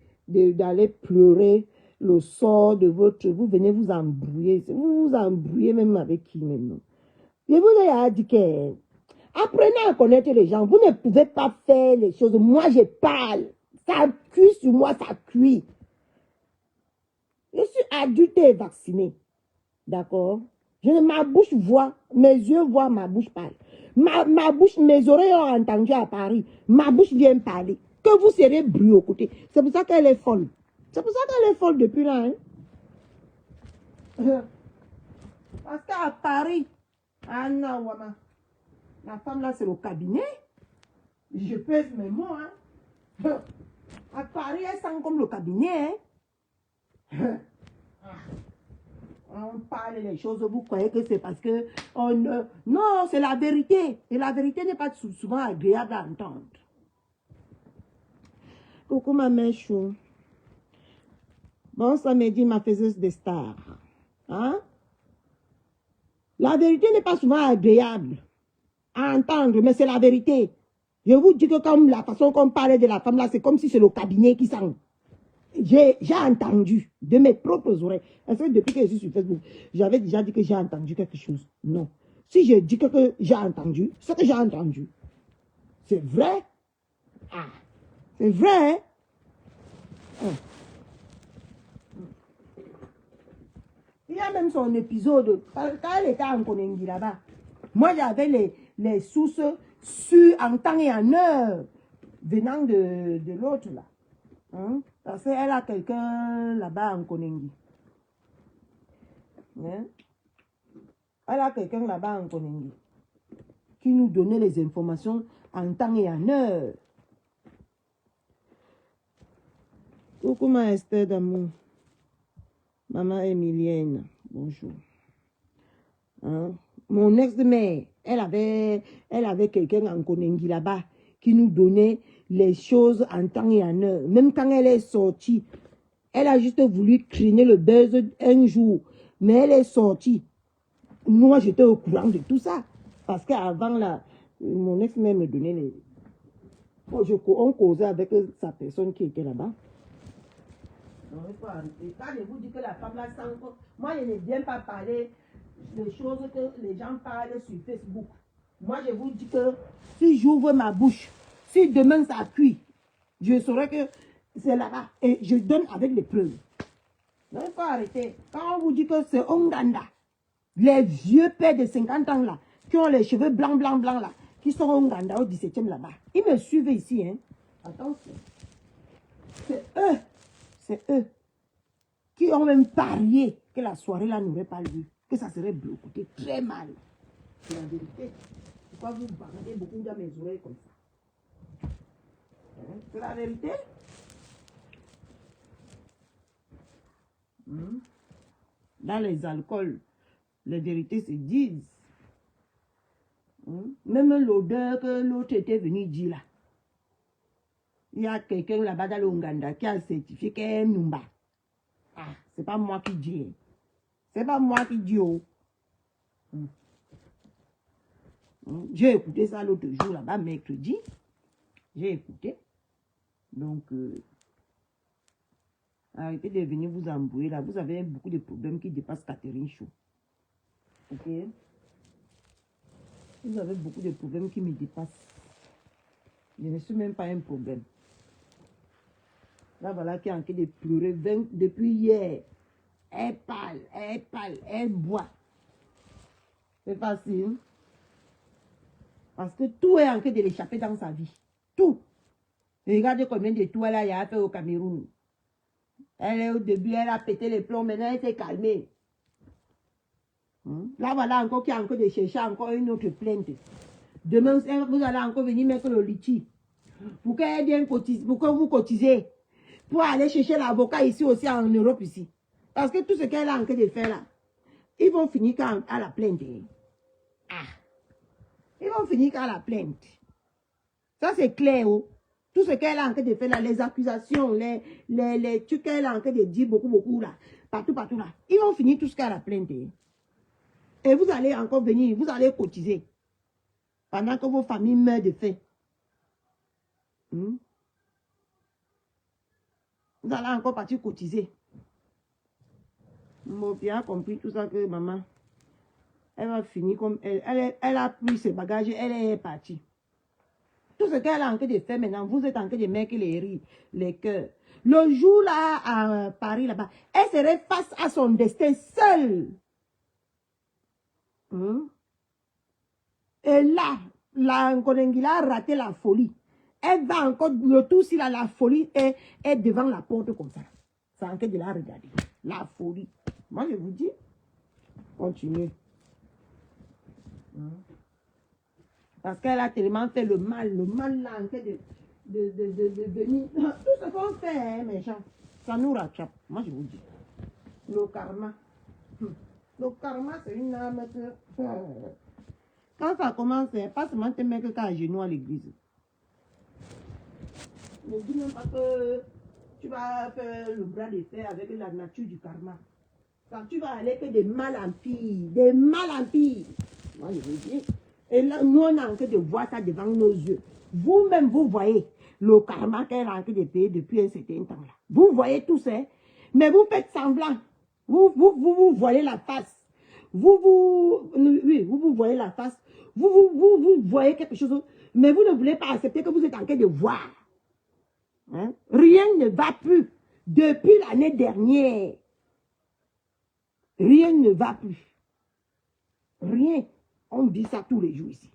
S1: d'aller pleurer le sort de votre... Vous venez vous embrouiller. Vous vous embrouillez même avec qui même? Je vous ai dit que... Apprenez à connaître les gens. Vous ne pouvez pas faire les choses. Moi, je parle. Ça cuit sur moi, ça cuit. Je suis adulte et vacciné. D'accord? Ma bouche voit, mes yeux voient, ma bouche parle. Ma bouche, mes oreilles ont entendu à Paris. Ma bouche vient parler. Que vous serez bruit au côté. C'est pour ça qu'elle est folle. C'est pour ça qu'elle est folle depuis là. Hein? Parce qu'à Paris, Anna Wama, la femme là, c'est le cabinet. Je pèse mes mots. Hein? À Paris, elle sent comme le cabinet. Hein? On parle les choses, vous croyez que c'est parce que non, c'est la vérité. Et la vérité n'est pas souvent agréable à entendre. Coucou ma mère chou. Bon, ça me dit ma faiseuse des stars. Hein? La vérité n'est pas souvent agréable à entendre, mais c'est la vérité. Je vous dis que comme la façon qu'on parlait de la femme là, c'est comme si c'est le cabinet qui sent. J'ai entendu de mes propres oreilles. Est-ce que depuis que je suis sur Facebook, j'avais déjà dit que j'ai entendu quelque chose? Non. Si je dis que j'ai entendu, ce que j'ai entendu, c'est vrai. Ah, c'est vrai. Hein? Il y a même son épisode, quand elle était en Konengi là-bas, moi j'avais les sources sûres en temps et en heure venant de l'autre là. Hein? Parce qu'elle a quelqu'un là-bas en Konengi. Hein? Elle a quelqu'un là-bas en Konengi qui nous donnait les informations en temps et en heure. Coucou ma Esther d'amour. Maman Emilienne, bonjour. Hein? Mon ex-mère, elle avait quelqu'un en Konengi là-bas qui nous donnait les choses en temps et en heure. Même quand elle est sortie, elle a juste voulu criner le buzz un jour. Mais elle est sortie. Moi, j'étais au courant de tout ça. Parce qu'avant, là, mon ex-mère me donnait les... On causait avec sa personne qui était là-bas. Non, il faut arrêter. Quand je vous dis que la femme là sent... Moi, je n'ai bien pas parlé des choses que les gens parlent sur Facebook. Moi, je vous dis que si j'ouvre ma bouche, si demain ça cuit, je saurais que c'est là-bas. Et je donne avec les preuves. Non, il faut arrêter. Quand on vous dit que c'est Onganda, les vieux pères de 50 ans là, qui ont les cheveux blancs là, qui sont Onganda au 17e là-bas, ils me suivent ici. Hein. Attention. C'est eux qui ont même parié que la soirée là n'aurait pas lieu, que ça serait bloqué très mal. C'est la vérité. Pourquoi vous bandez beaucoup dans mes oreilles comme ça? Hein? C'est la vérité. Dans les alcools, les vérités se disent. Même l'odeur que l'autre était venu dire là. Il y a quelqu'un là-bas dans l'Ouganda qui a certifié qu'elle est Numba. Ah, c'est pas moi qui dis. C'est pas moi qui dis. Oh. J'ai écouté ça l'autre jour là-bas, mercredi. J'ai écouté. Donc, arrêtez de venir vous embrouiller là. Vous avez beaucoup de problèmes qui dépassent Catherine Chou. Ok? Vous avez beaucoup de problèmes qui me dépassent. Je ne suis même pas un problème. Là, voilà qui est en train de pleurer depuis hier. Elle parle, elle boit. C'est facile. Parce que tout est en train de l'échapper dans sa vie. Tout. Regardez combien de tout elle a fait au Cameroun. Elle est au début, elle a pété les plombs, maintenant elle s'est calmée. Là, voilà encore qui est encore de chercher encore une autre plainte. Demain, vous allez encore venir mettre le litchi. Pour qu'elle vienne cotiser, pour que vous cotisez. Pour aller chercher l'avocat ici aussi en Europe ici. Parce que tout ce qu'elle a en train de faire là, ils vont finir à la plainte. Ah. Ils vont finir à la plainte. Ça c'est clair. Oh. Tout ce qu'elle a en train de faire là, les accusations, les trucs qu'elle a en train de dire beaucoup là, partout là, ils vont finir tout ce qu'elle a plainte. Et vous allez encore venir, vous allez cotiser. Pendant que vos familles meurent de faim. Vous allez encore partir cotiser. Mon père a compris tout ça que maman, elle va finir comme elle a pris ses bagages, elle est partie. Tout ce qu'elle a en train de faire maintenant, vous êtes en train de mettre les rires, les cœurs. Le jour là, à Paris là-bas, elle serait face à son destin seule. Et là, la Nkonengila a raté la folie. Elle va encore, le tout si la folie est devant la porte comme ça. C'est en train de la regarder. La folie. Moi, je vous dis, continuez. Parce qu'elle a tellement fait le mal là, en train de venir. Tout ce qu'on fait, hein, mes gens, ça nous rattrape. Moi, je vous dis. Le karma. Le karma, c'est une âme que... Quand ça commence, c'est pas seulement tes mecs qui à genoux à l'église. Ne dis même pas que tu vas faire le bras de fer avec la nature du karma. Quand tu vas aller que des mal en pire, des mal en pire. Moi, je vous dis. Et là, nous, on a en train de voir ça devant nos yeux. Vous-même, vous voyez le karma qu'elle est en train de payer depuis un certain temps. Là. Vous voyez tout ça. Mais vous faites semblant. Vous voyez la face. Oui, vous voyez la face. Vous voyez quelque chose. Mais vous ne voulez pas accepter que vous êtes en train de voir. Hein? Rien ne va plus. Depuis l'année dernière. Rien ne va plus. Rien. On dit ça tous les jours ici.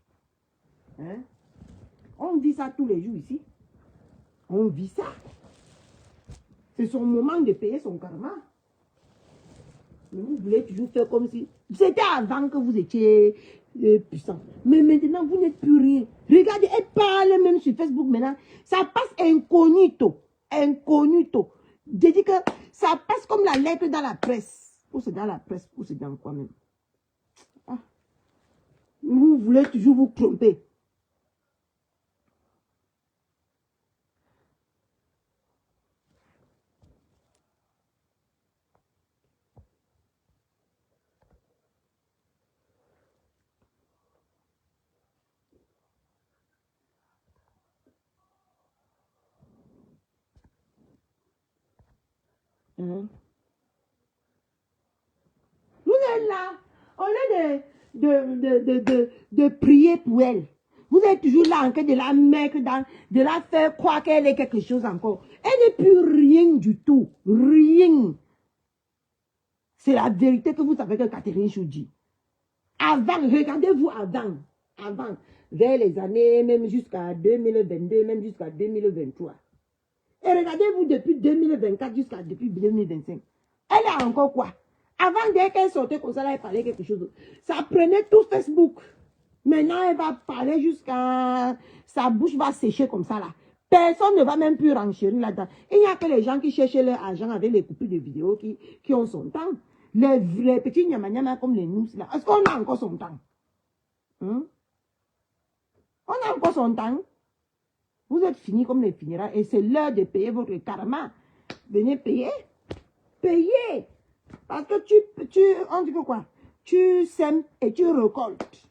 S1: Hein? On dit ça tous les jours ici. On vit ça. C'est son moment de payer son karma. Mais vous voulez toujours faire comme si... C'était avant que vous étiez puissant. Mais maintenant, vous n'êtes plus rien. Regardez, elle parle même sur Facebook maintenant. Ça passe incognito. Incognito. Je dis que ça passe comme la lettre dans la presse. Ou c'est dans la presse, ou c'est dans quoi même. Ah. Vous voulez toujours vous tromper. Hein? Vous êtes là, au lieu de prier pour elle. Vous êtes toujours là en train de la mettre de la faire croire qu'elle est quelque chose encore. Elle n'est plus rien du tout. Rien. C'est la vérité que vous savez que Catherine Chou dit. Avant, regardez-vous avant. Avant. Vers les années, même jusqu'à 2022, même jusqu'à 2023. Et regardez-vous depuis 2024 jusqu'à depuis 2025. Elle a encore quoi? Avant, dès qu'elle sortait comme ça, là, elle parlait quelque chose. Ça prenait tout Facebook. Maintenant, elle va parler jusqu'à... Sa bouche va sécher comme ça, là. Personne ne va même plus renchérir là-dedans. Il n'y a que les gens qui cherchent leur argent avec les coupures de vidéos qui ont son temps. Les petits nyama comme les nous, là. Est-ce qu'on a encore son temps? On a encore son temps. Vous êtes finis comme les finira. Et c'est l'heure de payer votre karma. Venez payer. Payez. Parce que on dit que quoi? Tu sèmes et tu récoltes.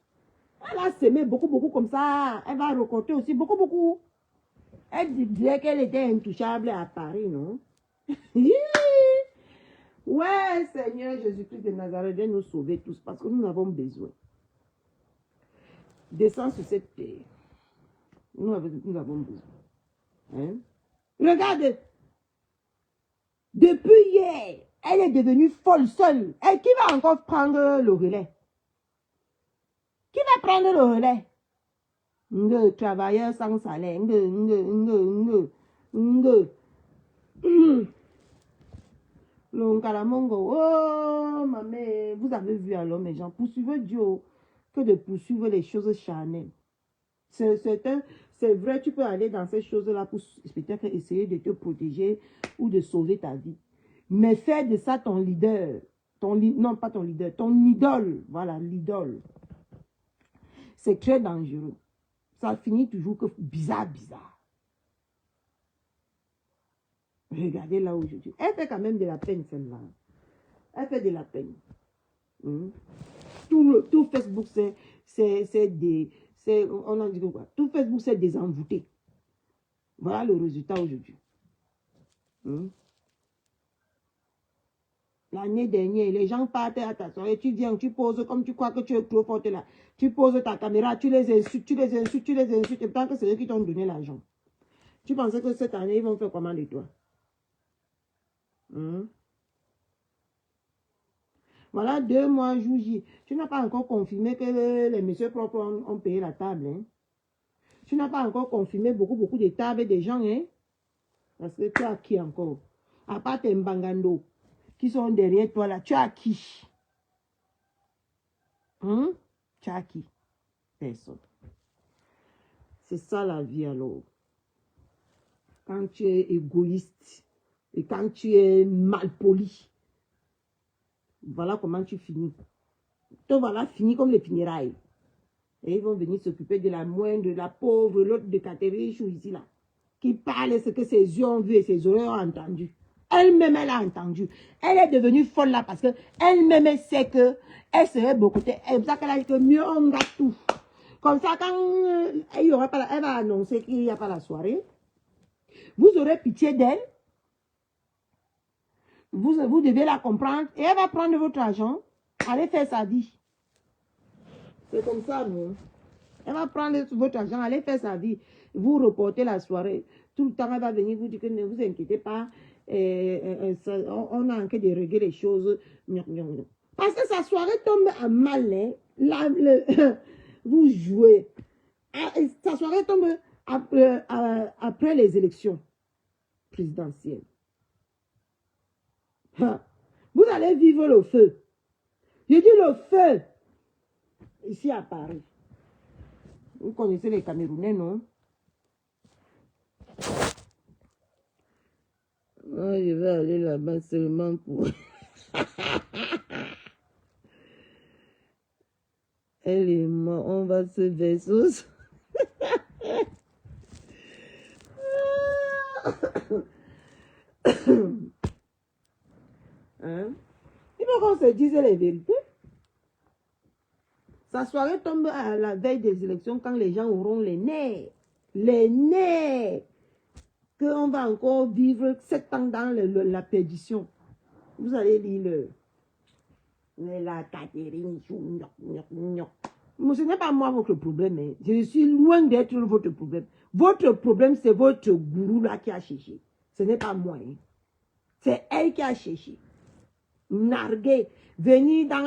S1: Elle a semé beaucoup comme ça. Elle va récolter aussi beaucoup. Elle disait qu'elle était intouchable à Paris, non? Ouais, Seigneur Jésus-Christ de Nazareth, viens nous sauver tous parce que nous avons besoin. Descends sur cette terre. Nous avons besoin. Hein? Regarde. Depuis hier, elle est devenue folle seule. Et qui va encore prendre le relais? Qui va prendre le relais? Travailleur sans salaire. Oh, maman, vous avez vu alors mes gens, poursuivez Dieu que de poursuivre les choses charnelles. C'est vrai, tu peux aller dans ces choses-là pour peut-être essayer de te protéger ou de sauver ta vie. Mais faire de ça ton leader, non pas ton leader, ton idole, voilà, l'idole. C'est très dangereux. Ça finit toujours que bizarre. Regardez là aujourd'hui. Elle fait quand même de la peine, celle-là. Elle fait de la peine. Tout Facebook, c'est des... On en dit quoi? Tout Facebook, c'est désenvoûté. Voilà le résultat aujourd'hui. L'année dernière, les gens partent à ta soirée, tu viens, tu poses comme tu crois que tu es trop forte là. Tu poses ta caméra, tu les insultes, et tant que c'est eux qui t'ont donné l'argent. Tu pensais que cette année, ils vont faire comment de toi? Voilà 2 mois, jour J. Tu n'as pas encore confirmé que les messieurs propres ont payé la table. Hein? Tu n'as pas encore confirmé beaucoup de tables des gens, hein? Parce que tu as qui encore? À part tes Mbangando qui sont derrière toi là, tu as qui? Tu as qui? Personne. C'est ça la vie alors. Quand tu es égoïste et quand tu es mal poli, voilà comment tu finis. Toi, voilà, fini comme les funérailles. Et ils vont venir s'occuper de la moindre, de la pauvre, l'autre de Catherine Chou ici là, qui parle ce que ses yeux ont vu et ses oreilles ont entendu. Elle-même, elle a entendu. Elle est devenue folle là parce qu'elle-même, elle sait qu'elle serait beaucoup. C'est pour ça qu'elle a dit que mieux on gâte tout. Comme ça, quand il y aura pas elle va annoncer qu'il n'y a pas la soirée, vous aurez pitié d'elle. Vous devez la comprendre. Et elle va prendre votre argent, aller faire sa vie. C'est comme ça, non? Elle va prendre votre argent, aller faire sa vie. Vous reportez la soirée. Tout le temps, elle va venir vous dire que ne vous inquiétez pas. On a envie de régler les choses. Parce que sa soirée tombe à mal. Hein. Vous jouez. Sa soirée tombe après les élections présidentielles. Vous allez vivre le feu. Je dis le feu. Ici à Paris. Vous connaissez les Camerounais, non? Moi, je vais aller là-bas seulement pour... Elle et moi, on va se vaisseau. Hein? Il faut qu'on se dise les vérités. Sa soirée tombe à la veille des élections quand les gens auront les nerfs. Les nerfs. Qu'on va encore vivre 7 ans dans la perdition. Vous allez lire mais la Catherine, ce n'est pas moi votre problème. Hein. Je suis loin d'être votre problème. Votre problème, c'est votre gourou là qui a cherché. Ce n'est pas moi. Hein. C'est elle qui a cherché. Narguer. Venir dans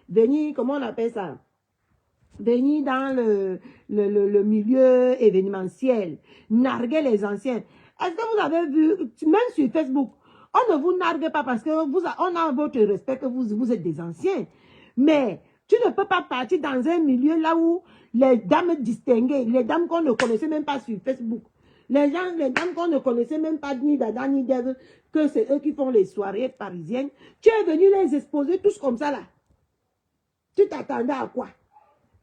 S1: venir, comment on appelle ça? Venir dans le milieu événementiel. Narguer les anciens. Est-ce que vous avez vu, même sur Facebook, on ne vous nargue pas parce que on a votre respect que vous êtes des anciens. Mais tu ne peux pas partir dans un milieu là où les dames distinguées, les dames qu'on ne connaissait même pas sur Facebook, les dames qu'on ne connaissait même pas ni Dada ni Dev, que c'est eux qui font les soirées parisiennes. Tu es venu les exposer tous comme ça là. Tu t'attendais à quoi?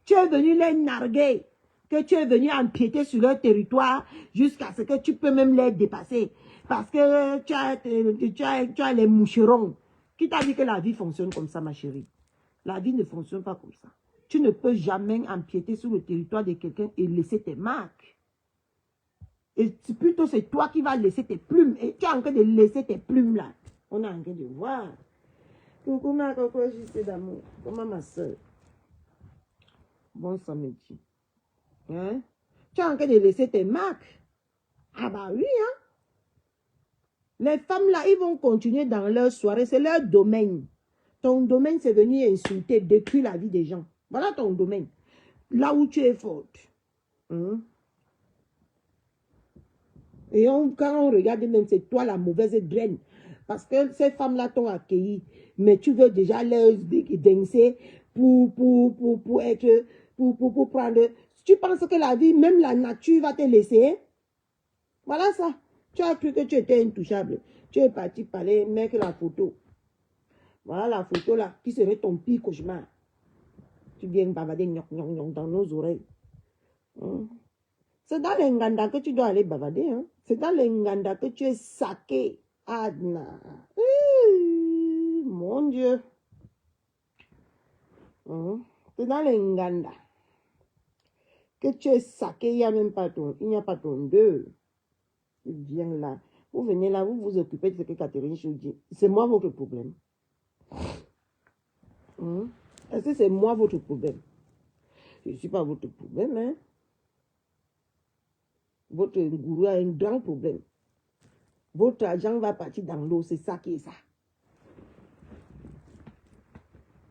S1: Tu es venu les narguer, que tu es venu empiéter sur leur territoire jusqu'à ce que tu peux même les dépasser. Parce que tu as les moucherons. Qui t'a dit que la vie fonctionne comme ça, ma chérie? La vie ne fonctionne pas comme ça. Tu ne peux jamais empiéter sur le territoire de quelqu'un et laisser tes marques. Et plutôt, c'est toi qui vas laisser tes plumes. Et tu as envie de laisser tes plumes là. On a envie de voir. Coucou ma coco, juste d'amour. Comment ma soeur? Bon samedi. Hein? Tu as envie de laisser tes marques. Ah bah oui, hein? Les femmes là, ils vont continuer dans leur soirée. C'est leur domaine. Ton domaine, c'est venir insulter, détruire la vie des gens. Voilà ton domaine. Là où tu es forte. Hein? Et quand on regarde même, c'est toi la mauvaise graine. Parce que ces femmes-là t'ont accueilli. Mais tu veux déjà les danser pour être, pour prendre. Tu penses que la vie, même la nature va te laisser. Voilà ça. Tu as cru que tu étais intouchable. Tu es parti parler, mettre la photo. Voilà la photo là, qui serait ton pire cauchemar. Tu viens bavader dans nos oreilles. Hein? C'est dans les Nganda que tu dois aller bavader. Hein? C'est dans les Nganda que tu es saqué. Adna. Mon Dieu. Hein? C'est dans les Nganda que tu es saqué. Il n'y a même pas ton deux. Tu viens là. Vous venez là, vous vous occupez de ce que Catherine Chou dit. C'est moi votre problème. Hein? Est-ce que c'est moi votre problème? Je ne suis pas votre problème. Hein? Votre gourou a un grand problème. Votre argent va partir dans l'eau. C'est ça qui est ça.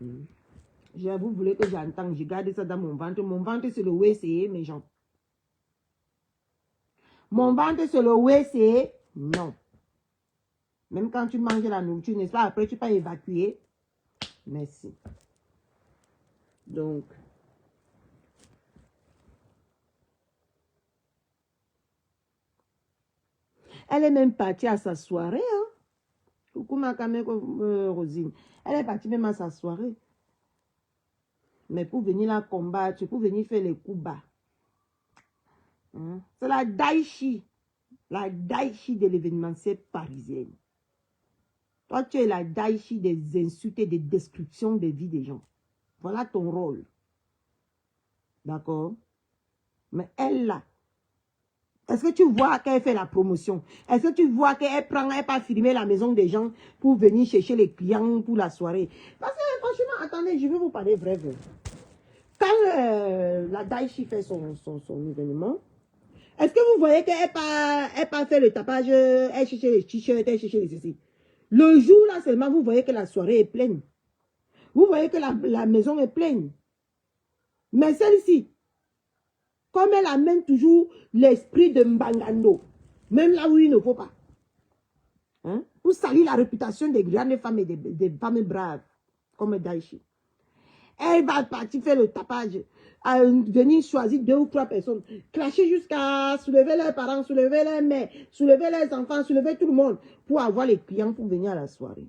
S1: Vous voulez que j'entende. Je garde ça dans mon ventre. Mon ventre, c'est le WCE, mes gens. Mon ventre, c'est le WC. Non. Même quand tu manges la nourriture, n'est-ce pas? Après, tu peux évacuer. Merci. Donc, elle est même partie à sa soirée. Hein? Coucou ma caméra, Rosine. Elle est partie même à sa soirée. Mais pour venir la combattre, pour venir faire les coups bas. Hein? C'est la Daichi. La Daichi de l'événementiel parisienne. Toi, tu es la Daichi des insultes et des destructions des vies des gens. Voilà ton rôle. D'accord? Mais elle, là, est-ce que tu vois qu'elle fait la promotion? Est-ce que tu vois qu'elle prend, elle pas filmer la maison des gens pour venir chercher les clients pour la soirée? Parce que franchement, attendez, je vais vous parler vrai. Quand la Daichi fait son événement, est-ce que vous voyez qu'elle pas fait le tapage, elle cherche les t-shirts, elle cherche les ceci. Le jour là seulement, vous voyez que la soirée est pleine. Vous voyez que la maison est pleine. Mais celle-ci, comme elle amène toujours l'esprit de Mbangando, même là où il ne faut pas, hein, pour salir la réputation des grandes femmes et des femmes braves, comme Daichi. Elle va partir faire le tapage, venir choisir 2 ou 3 personnes, clasher jusqu'à soulever leurs parents, soulever leurs mères, soulever leurs enfants, soulever tout le monde, pour avoir les clients pour venir à la soirée.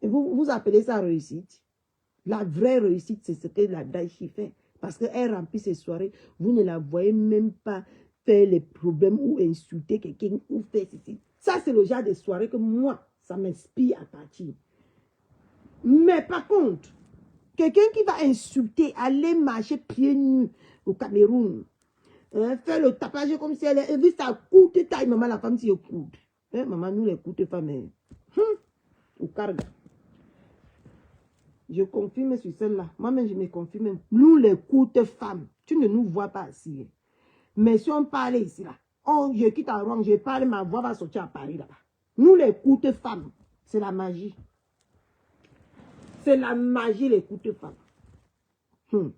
S1: Et vous appelez ça réussite? La vraie réussite, c'est ce que la Daichi fait. Parce qu'elle remplit ses soirées, vous ne la voyez même pas faire les problèmes ou insulter quelqu'un ou faire ceci. Ça, c'est le genre de soirée que moi, ça m'inspire à partir. Mais par contre, quelqu'un qui va insulter, aller marcher pieds nus au Cameroun, hein, faire le tapage comme si elle est, vu sa courte taille, maman, la femme, si elle courte. Hein, maman, nous, les courtes femmes, au carga. Je confirme sur celle-là. Moi-même, je me confirme. Nous, les courtes femmes, tu ne nous vois pas assis. Mais si on parle ici, là, je quitte à Rouen, je parle, ma voix va sortir à Paris, là-bas. Nous, les courtes femmes, c'est la magie. C'est la magie, les courtes femmes.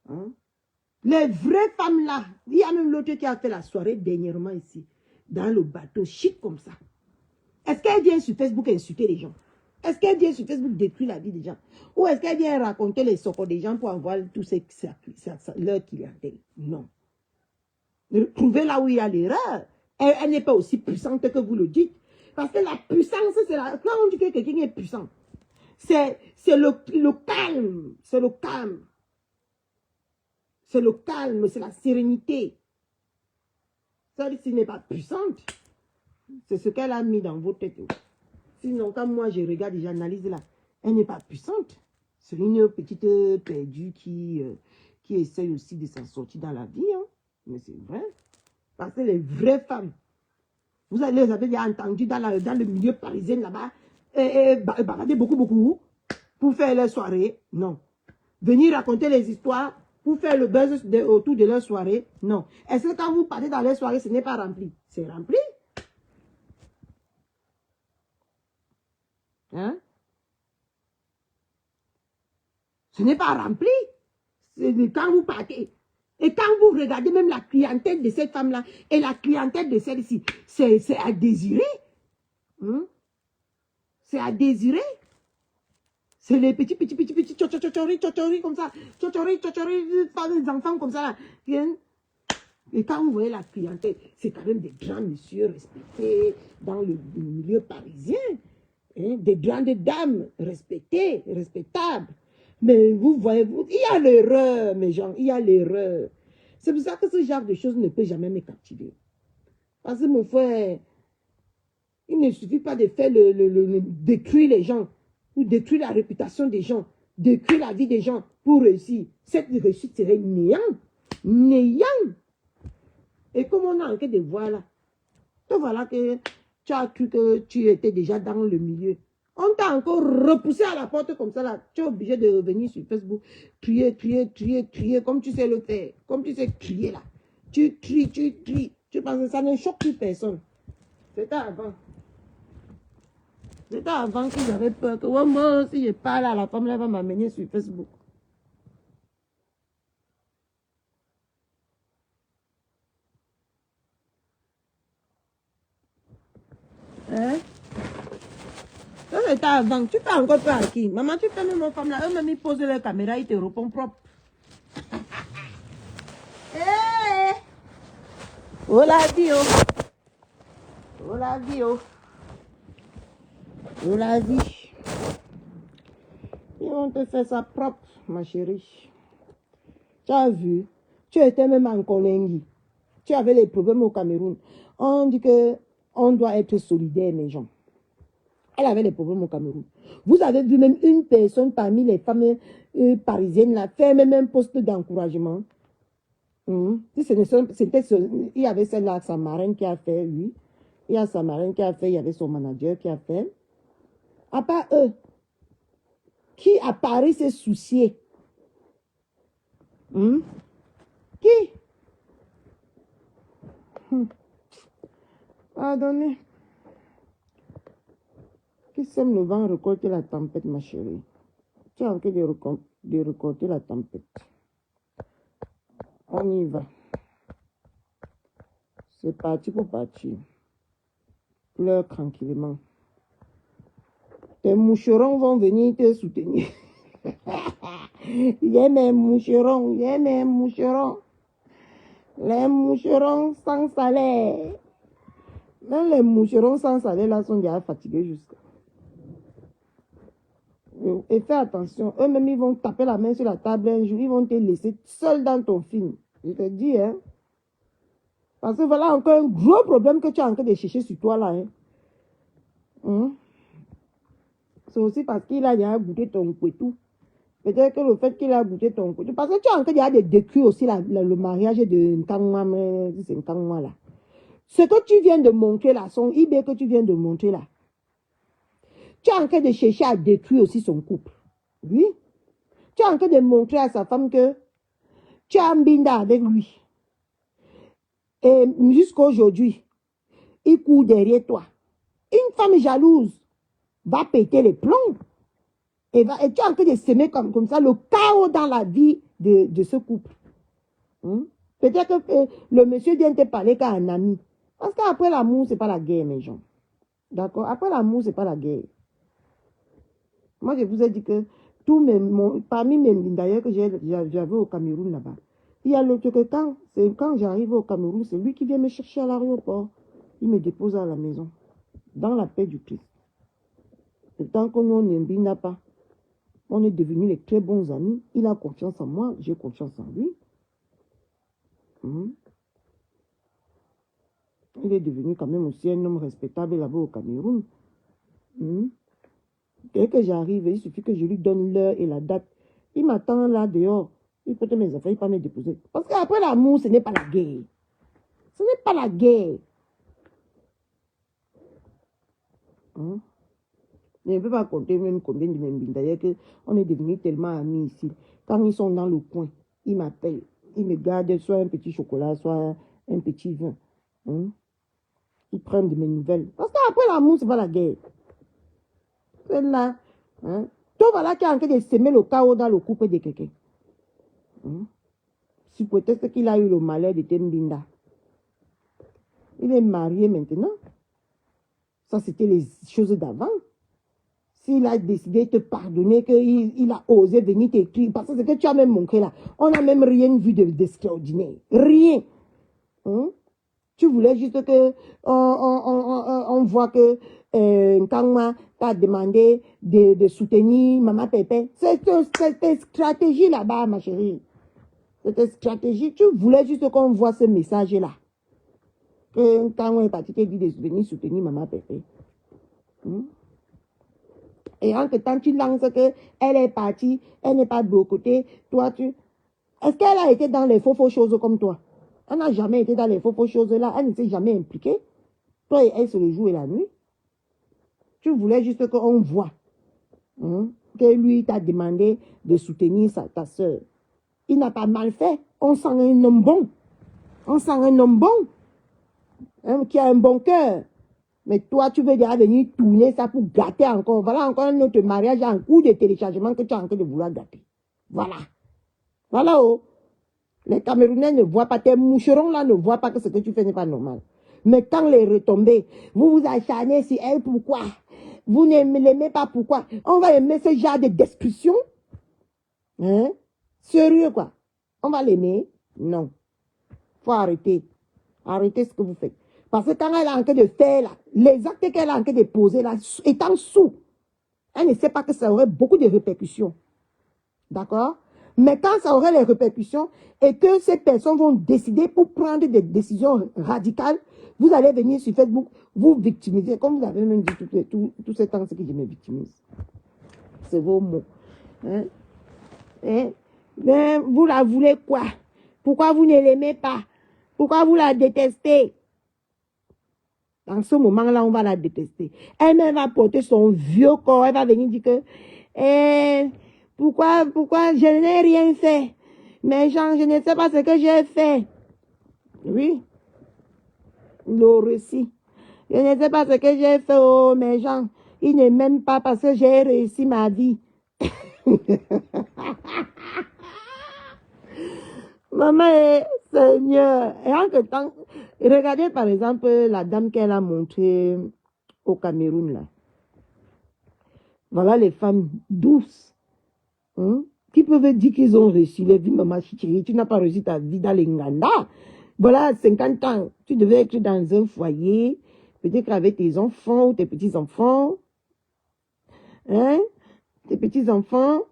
S1: Hein? Les vraies femmes, là, il y a même l'autre qui a fait la soirée dernièrement ici, dans le bateau, chic comme ça. Est-ce qu'elle vient sur Facebook insulter les gens? Est-ce qu'elle vient sur Facebook détruire la vie des gens? Ou est-ce qu'elle vient raconter les socos des gens pour avoir tout leur clientèle? Non. Trouvez là où il y a l'erreur. Elle n'est pas aussi puissante que vous le dites. Parce que la puissance, c'est la... Quand on dit que quelqu'un est puissant, c'est le calme. C'est le calme. C'est le calme, c'est la sérénité. Celle-ci n'est pas puissante. C'est ce qu'elle a mis dans vos têtes. Sinon, quand moi je regarde et j'analyse là, elle n'est pas puissante. C'est une petite perdue qui essaye aussi de s'en sortir dans la vie. Hein. Mais c'est vrai. Parce que les vraies femmes, vous avez déjà entendu dans le milieu parisien là-bas, balader beaucoup pour faire leur soirée. Non. Venir raconter les histoires pour faire le buzz autour de leur soirée. Non. Est-ce que quand vous partez dans leur soirée, ce n'est pas rempli? C'est rempli. Hein? Ce n'est pas rempli. Quand vous partez. Et quand vous regardez même la clientèle de cette femme-là et la clientèle de celle-ci, c'est à désirer. Hein? C'est à désirer. C'est les petits tchotchori comme ça. Tchotchori, les enfants comme ça. Là. Et quand vous voyez la clientèle, c'est quand même des grands messieurs respectés dans le milieu parisien. Hein? Des grandes dames respectées, respectables. Mais vous voyez, il y a l'erreur, mes gens, il y a l'erreur. C'est pour ça que ce genre de choses ne peut jamais me captiver. Parce que mon frère, il ne suffit pas de faire détruire les gens, ou détruire la réputation des gens, détruire la vie des gens pour réussir. Cette réussite serait néant. Néant. Et comme on a enquête de voir là, te voilà que tu as cru que tu étais déjà dans le milieu. On t'a encore repoussé à la porte comme ça là. Tu es obligé de revenir sur Facebook, crier, comme tu sais le faire. Comme tu sais crier là. Tu cries. Tu penses que ça ne choque plus personne. C'était avant. C'était avant que j'avais peur que moi, si je parle à la femme, elle va m'amener sur Facebook. Hein? Ça, c'était avant. Tu fais encore peur à qui? Maman, tu fais même aux femmes là. Eux-mêmes, ils posent leur caméra, ils te répondent propre. Hey! Oh la vie, oh! Oh la vie, oh! Oh la vie! Ils vont te faire ça propre, ma chérie. Tu as vu? Tu étais même en Colombie. Tu avais les problèmes au Cameroun. On dit que on doit être solidaire, mes gens. Elle avait des problèmes au Cameroun. Vous avez vu même une personne parmi les femmes parisiennes là, faire même un poste d'encouragement. Si c'était il y avait celle-là, sa marraine qui a fait, oui. Il y a sa marraine qui a fait, il y avait son manager qui a fait. À part eux, qui à Paris s'est soucié? Qui? Pardonnez. Qui sème le vent récolter la tempête, ma chérie? Tu es en train de récolter la tempête. On y va. C'est parti pour partir. Pleure tranquillement. Tes moucherons vont venir te soutenir. Il y a mes moucherons, il y a mes moucherons. Les moucherons sans salaire. Même les moucherons sans salaire là sont déjà fatigués jusqu'à. Et fais attention, eux-mêmes ils vont taper la main sur la table un jour, ils vont te laisser seul dans ton film. Je te dis, hein. Parce que voilà encore un gros problème que tu es en train de chercher sur toi là. C'est aussi parce qu'il a déjà goûté ton couteau. Peut-être que le fait qu'il a goûté ton couteau. Parce que tu es en train de décrire aussi le mariage de Nkangwa, c'est Nkangwa là. Ce que tu viens de montrer là, son eBay que tu viens de montrer là. Tu es en train de chercher à détruire aussi son couple. Oui. Tu es en train de montrer à sa femme que tu as un binda avec lui. Et jusqu'à aujourd'hui, il court derrière toi. Une femme jalouse va péter les plombs. Et tu es en train de semer comme ça le chaos dans la vie de ce couple. Peut-être que le monsieur vient te parler qu'à un ami. Parce qu'après l'amour, ce n'est pas la guerre, mes gens. D'accord? Après l'amour, ce n'est pas la guerre. Moi, je vous ai dit que parmi mes d'ailleurs que j'avais au Cameroun là-bas, il y a l'autre que quand j'arrive au Cameroun, c'est lui qui vient me chercher à l'aéroport. Il me dépose à la maison, dans la paix du Christ. Et tant que nous ne pas, on est devenus les très bons amis. Il a confiance en moi, j'ai confiance en lui. Il est devenu quand même aussi un homme respectable là-bas au Cameroun. Dès que j'arrive, il suffit que je lui donne l'heure et la date. Il m'attend là dehors. Il peut mes affaires, il peut me déposer. Parce qu'après l'amour, ce n'est pas la guerre. Ce n'est pas la guerre. Je ne peux pas compter même combien de membres. D'ailleurs, on est devenus tellement amis ici. Quand ils sont dans le coin, ils m'appellent. Ils me gardent soit un petit chocolat, soit un petit vin. Ils prennent de mes nouvelles. Parce qu'après l'amour, ce n'est pas la guerre. C'est là. Toi, voilà qui est en train de semer le chaos dans le couple de quelqu'un. Si peut-être qu'il a eu le malheur de Tembinda. Il est marié maintenant. Ça, c'était les choses d'avant. S'il a décidé de te pardonner, qu'il a osé venir t'écrire, parce que ce que tu as même montré là, on n'a même rien vu d'extraordinaire. Rien. Tu voulais juste que on voit que Nkangwa t'a demandé de soutenir Maman Pépé. C'était stratégie là-bas, ma chérie. C'était stratégie. Tu voulais juste qu'on voit ce message-là. Que Nkangwa est parti te dire de venir soutenir Maman Pépé. Et en temps, tu lances qu'elle est partie, elle n'est pas de l'autre côté. Toi, est-ce qu'elle a été dans les faux choses comme toi? Elle n'a jamais été dans les faux choses là. Elle ne s'est jamais impliquée. Toi et elle, c'est le jour et la nuit. Tu voulais juste qu'on voit que lui t'a demandé de soutenir ta soeur. Il n'a pas mal fait. On sent un homme bon. On sent un homme bon. Qui a un bon cœur. Mais toi, tu veux déjà venir tourner ça pour gâter encore. Voilà encore un autre mariage en cours de téléchargement que tu es en train de vouloir gâter. Voilà. Voilà, oh. Les Camerounais ne voient pas, tes moucherons là ne voient pas que ce que tu fais n'est pas normal. Mais quand les retombées, vous vous acharnez sur elle, pourquoi? Vous ne l'aimez pas, pourquoi? On va aimer ce genre de discussion? Hein? Sérieux, quoi? On va l'aimer? Non. Faut arrêter. Arrêtez ce que vous faites. Parce que quand elle est en train de faire, là, les actes qu'elle est en train de poser, là, étant sous, elle ne sait pas que ça aurait beaucoup de répercussions. D'accord? Mais quand ça aurait les répercussions et que ces personnes vont décider pour prendre des décisions radicales, vous allez venir sur Facebook, vous victimiser. Comme vous avez même dit tout ce temps, c'est que je me victimise. C'est vos mots. Hein? Hein? Mais vous la voulez quoi? Pourquoi vous ne l'aimez pas? Pourquoi vous la détestez? En ce moment-là, on va la détester. Elle-même va porter son vieux corps. Elle va venir dire que pourquoi je n'ai rien fait. Mais Jean, je ne sais pas ce que j'ai fait. Oui. Le récit. Je ne sais pas ce que j'ai fait, oh, mais Jean, il ne m'aime pas parce que j'ai réussi ma vie. Maman, Seigneur, et en que temps, regardez par exemple la dame qu'elle a montrée au Cameroun, là. Voilà les femmes douces, hein, qui peuvent dire qu'ils ont réussi les vies, maman chérie, tu n'as pas réussi ta vie dans les Nganda. Voilà, 50 ans, tu devais être dans un foyer, peut-être avec tes enfants ou tes petits-enfants, hein, tes petits-enfants,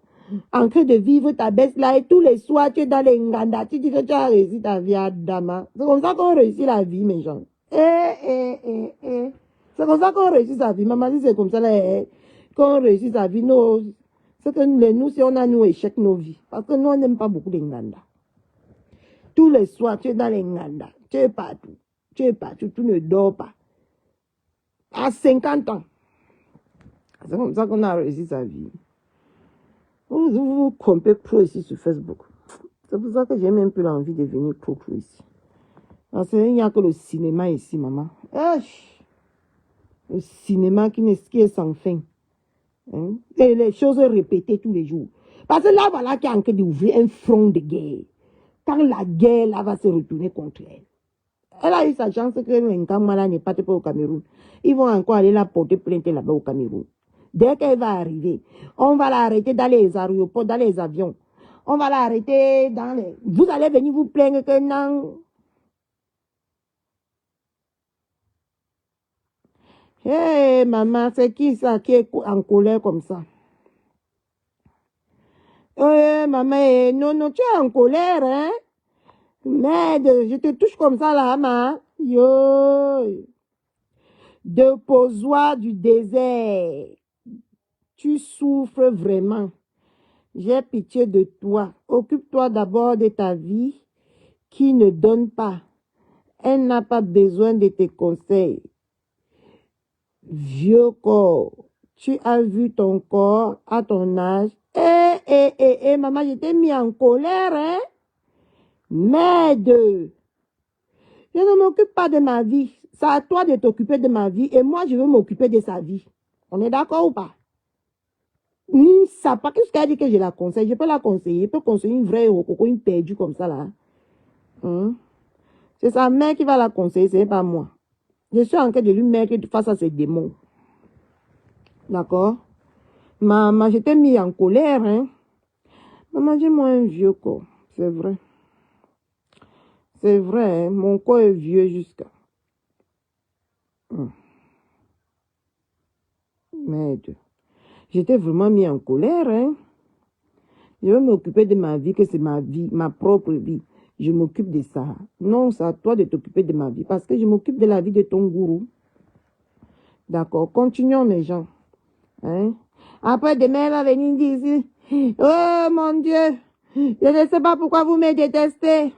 S1: en train de vivre ta baisse là, et tous les soirs, tu es dans les Nganda, tu dis que tu as réussi ta vie à Dama. C'est comme ça qu'on réussit la vie, mes gens. C'est comme ça qu'on réussit sa vie. Maman dit c'est comme ça là, qu'on réussit sa vie. C'est que nous, si on a nos échecs, nos vies. Parce que nous, on n'aime pas beaucoup les Nganda. Tous les soirs, tu es dans les Nganda. Tu es partout. Tu es partout. Tu ne dors pas. À 50 ans. C'est comme ça qu'on a réussi sa vie. Vous comptez pro ici sur Facebook. C'est pour ça que j'ai même plus l'envie de venir pro ici. Parce qu'il n'y a que le cinéma ici, maman. Le cinéma qui est sans fin. Hein? Et les choses répétées tous les jours. Parce que là, voilà qu'il y a en train d'ouvrir un front de guerre. Quand la guerre là, va se retourner contre elle. Elle a eu sa chance que Nkamala n'est pas au Cameroun. Ils vont encore aller la porter plainte là-bas au Cameroun. Dès qu'elle va arriver, on va l'arrêter dans les aéroports, dans les avions. On va l'arrêter dans les... Vous allez venir vous plaindre que non. Hé, maman, c'est qui ça qui est en colère comme ça? Maman, non, tu es en colère, hein? Merde, je te touche comme ça là, maman. Yo. Déposoir du désert. Tu souffres vraiment. J'ai pitié de toi. Occupe-toi d'abord de ta vie qui ne donne pas. Elle n'a pas besoin de tes conseils. Vieux corps, tu as vu ton corps à ton âge. Maman, je t'ai mis en colère, hein? Merde! Je ne m'occupe pas de ma vie. C'est à toi de t'occuper de ma vie et moi, je veux m'occuper de sa vie. On est d'accord ou pas? Ça pas qu'est-ce qu'elle dit que je la conseille. Je peux la conseiller. Je peux conseiller une vraie coco, une perdue comme ça là. C'est sa mère qui va la conseiller, c'est pas moi. Je suis en train de lui mettre face à ses démons. D'accord? Maman, je t'ai mis en colère, hein? Maman, j'ai moi un vieux corps. C'est vrai. C'est vrai, hein? Mon corps est vieux jusqu'à... Merde. J'étais vraiment mis en colère, hein? Je veux m'occuper de ma vie, que c'est ma vie, ma propre vie. Je m'occupe de ça. Non, c'est à toi de t'occuper de ma vie. Parce que je m'occupe de la vie de ton gourou. D'accord, continuons mes gens. Hein? Après, demain, elle va venir dire ici, oh mon Dieu, je ne sais pas pourquoi vous me détestez.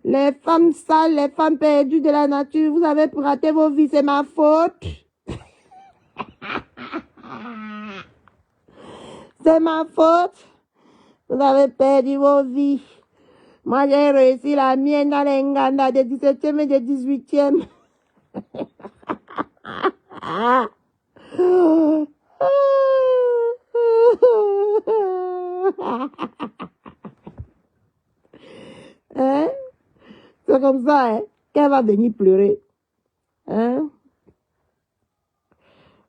S1: Les femmes sales, les femmes perdues de la nature, vous avez raté vos vies, c'est ma faute. C'est ma faute. Vous avez perdu vos vies. Moi, j'ai réussi la mienne dans les Nganda de 17e et de 18e. Hein? C'est comme ça, hein? Qu'elle va venir pleurer. Hein?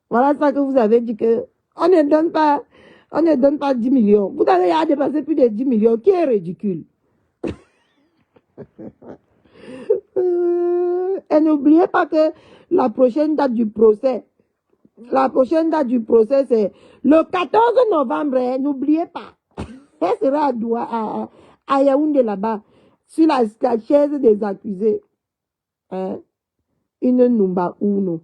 S1: Voilà ça que vous avez dit que on ne donne pas 10 millions. Vous avez à dépasser plus de 10 millions, qui est ridicule. Et n'oubliez pas que la prochaine date du procès, c'est le 14 novembre, hein, n'oubliez pas. Elle sera à Yaoundé là-bas, sur la chaise des accusés. Hein? Une Numba Uno.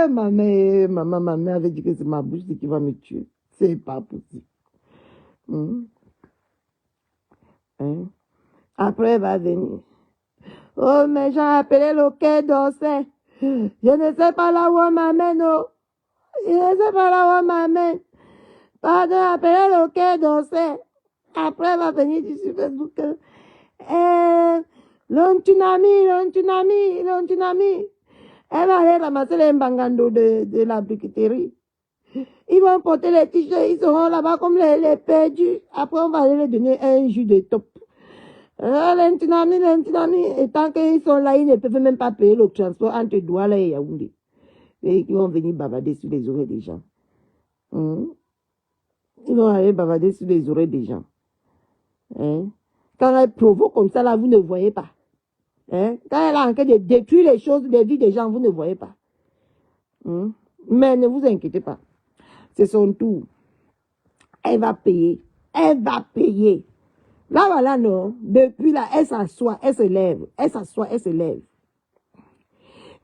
S1: Ma mère avait dit que c'est ma bouche qui va me tuer. C'est pas possible. Hein? Après, elle va venir. Oh, mais j'ai appelé le quai d'Orsay. Je ne sais pas là où on m'amène. Oh. Je ne sais pas là où on m'amène. Pardon, appelez le quai d'Orsay. Après, elle va venir sur Facebook. L'ontunami. Elle va aller ramasser les mbangando de la briqueterie. Ils vont porter les t-shirts, ils seront là-bas comme les perdus. Après, on va aller leur donner un jus de top. L'untunami. Et tant qu'ils sont là, ils ne peuvent même pas payer le transport entre Douala et Yaoundé. Et ils vont venir bavarder sur les oreilles des gens. Ils vont aller bavarder sur les oreilles des gens. Hein? Quand elle provoque comme ça, là, vous ne voyez pas. Hein? Quand elle est en train de détruire les choses, les vies des gens, vous ne voyez pas. Mais ne vous inquiétez pas. C'est son tour. Elle va payer. Elle va payer. Là, voilà, non. Depuis là, elle s'assoit, elle se lève. Elle s'assoit, elle se lève.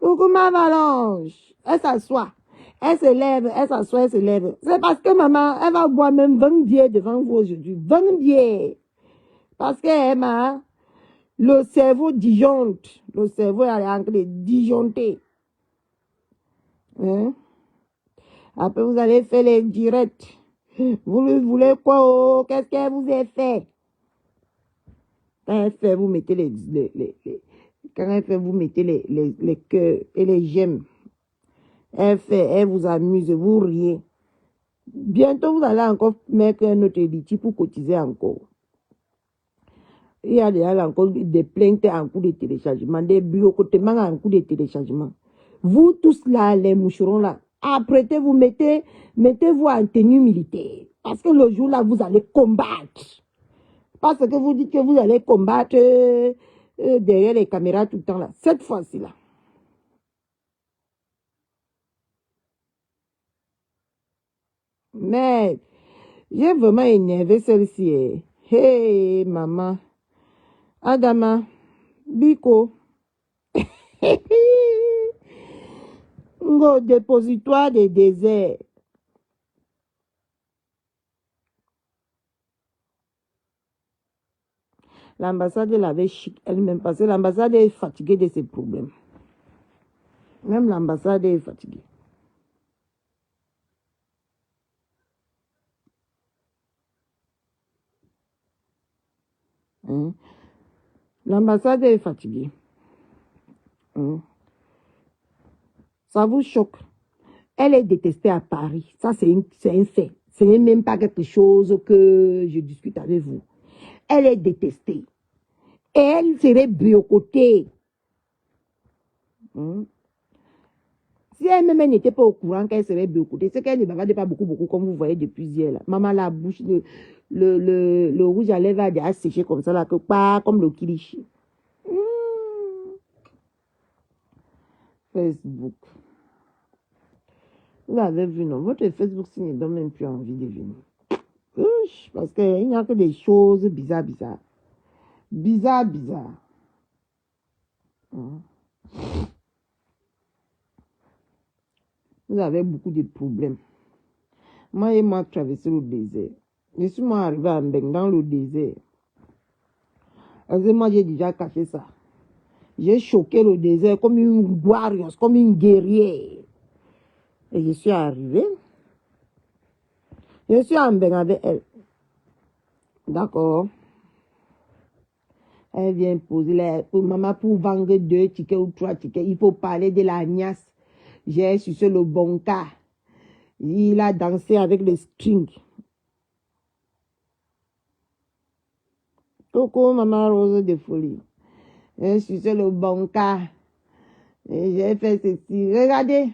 S1: Coucou ma Valanche. Elle s'assoit. Elle se lève, elle s'assoit, elle se lève. C'est parce que maman, elle va boire même 20 bières devant vous aujourd'hui. 20 bières. Parce qu'elle m'a... Le cerveau disjoncte. Le cerveau est en train de disjoncter. Hein? Après, vous allez faire les directs. Vous lui voulez quoi? Oh, qu'est-ce qu'elle vous a fait? Quand elle fait, vous mettez quand elle fait, vous mettez les cœurs et les j'aime. Elle fait, elle vous amuse, vous riez. Bientôt, vous allez encore mettre un autre édit pour cotiser encore. Il y a déjà encore des plaintes en cours de téléchargement, des bureaucotements en cours de téléchargement. Vous tous là, les moucherons là, apprêtez-vous, mettez-vous en tenue militaire. Parce que le jour là, vous allez combattre. Parce que vous dites que vous allez combattre derrière les caméras tout le temps là. Cette fois-ci là. Mais j'ai vraiment énervé celle-ci. Hey, maman. Adama. Biko. Ngo dépositoire des déserts. L'ambassade l'avait chic elle-même parce que l'ambassade est fatiguée de ses problèmes. Même l'ambassade est fatiguée. Hein? L'ambassade est fatiguée. Hein? Ça vous choque. Elle est détestée à Paris. Ça, c'est un fait. Ce n'est même pas quelque chose que je discute avec vous. Elle est détestée. Et elle serait boycottée. Si elle-même n'était pas au courant qu'elle serait boycottée, c'est qu'elle ne bavardait pas beaucoup, comme vous voyez depuis hier. Là. Maman, la bouche, le rouge à lèvres a déjà séché comme ça, là, que pas comme le kilichi. Facebook. Vous avez vu, non? Votre Facebook, ça ne donne même plus envie de venir. Parce qu'il n'y a que des choses bizarres. Bizarre. Vous avez beaucoup de problèmes. Moi et moi, traversé le désert. Je suis moi arrivé à Mbeng dans le désert. Parce que moi, j'ai déjà caché ça. J'ai choqué le désert comme une warrior, comme une guerrière. Et je suis arrivé. Je suis en Mbeng avec elle. D'accord. Elle vient poser les... Maman, pour vendre 2 tickets ou 3 tickets, il faut parler de la niasse. J'ai sucé le bon cas. Il a dansé avec les strings. Coucou, maman Rose de folie. Je suis sur le bon cas. J'ai fait ceci. Regardez.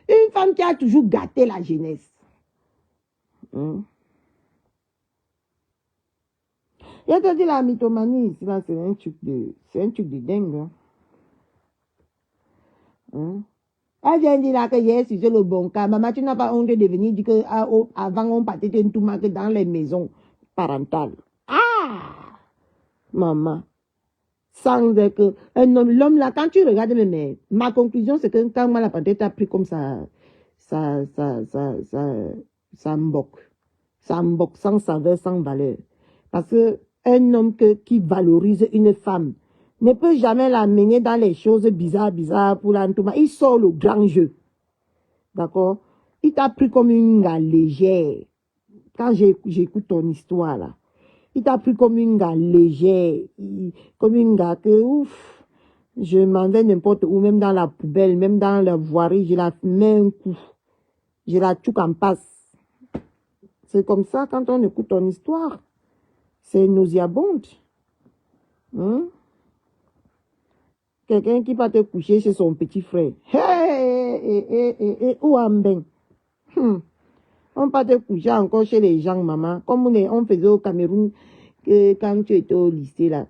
S1: Une femme qui a toujours gâté la jeunesse. Je te dis la mythomanie ici, là, c'est un truc de dingue. Elle vient dire là que je suis sur le bon cas. Maman, tu n'as pas honte de venir dire que avant on partait de tout marqué dans les maisons parentales. Ah! Maman. Sans que un homme, l'homme là, quand tu regardes ma conclusion, c'est que quand moi la panthère t'a pris comme ça m'boque, sans saveur, sans valeur. Parce que un homme qui valorise une femme ne peut jamais l'amener dans les choses bizarres pour l'entourage. Il sort le grand jeu. D'accord? Il t'a pris comme une gars légère. Quand j'écoute ton histoire là, il t'a pris comme une gars légère, comme une gars que, ouf, je m'en vais n'importe où, même dans la poubelle, même dans la voirie, je la mets un coup. Je la tue en passe. C'est comme ça quand on écoute ton histoire. C'est nauséabonde. Quelqu'un qui va te coucher chez son petit frère. Ou en bain. On va te coucher encore chez les gens, maman. Comme on faisait au Cameroun, quand tu étais au lycée, là.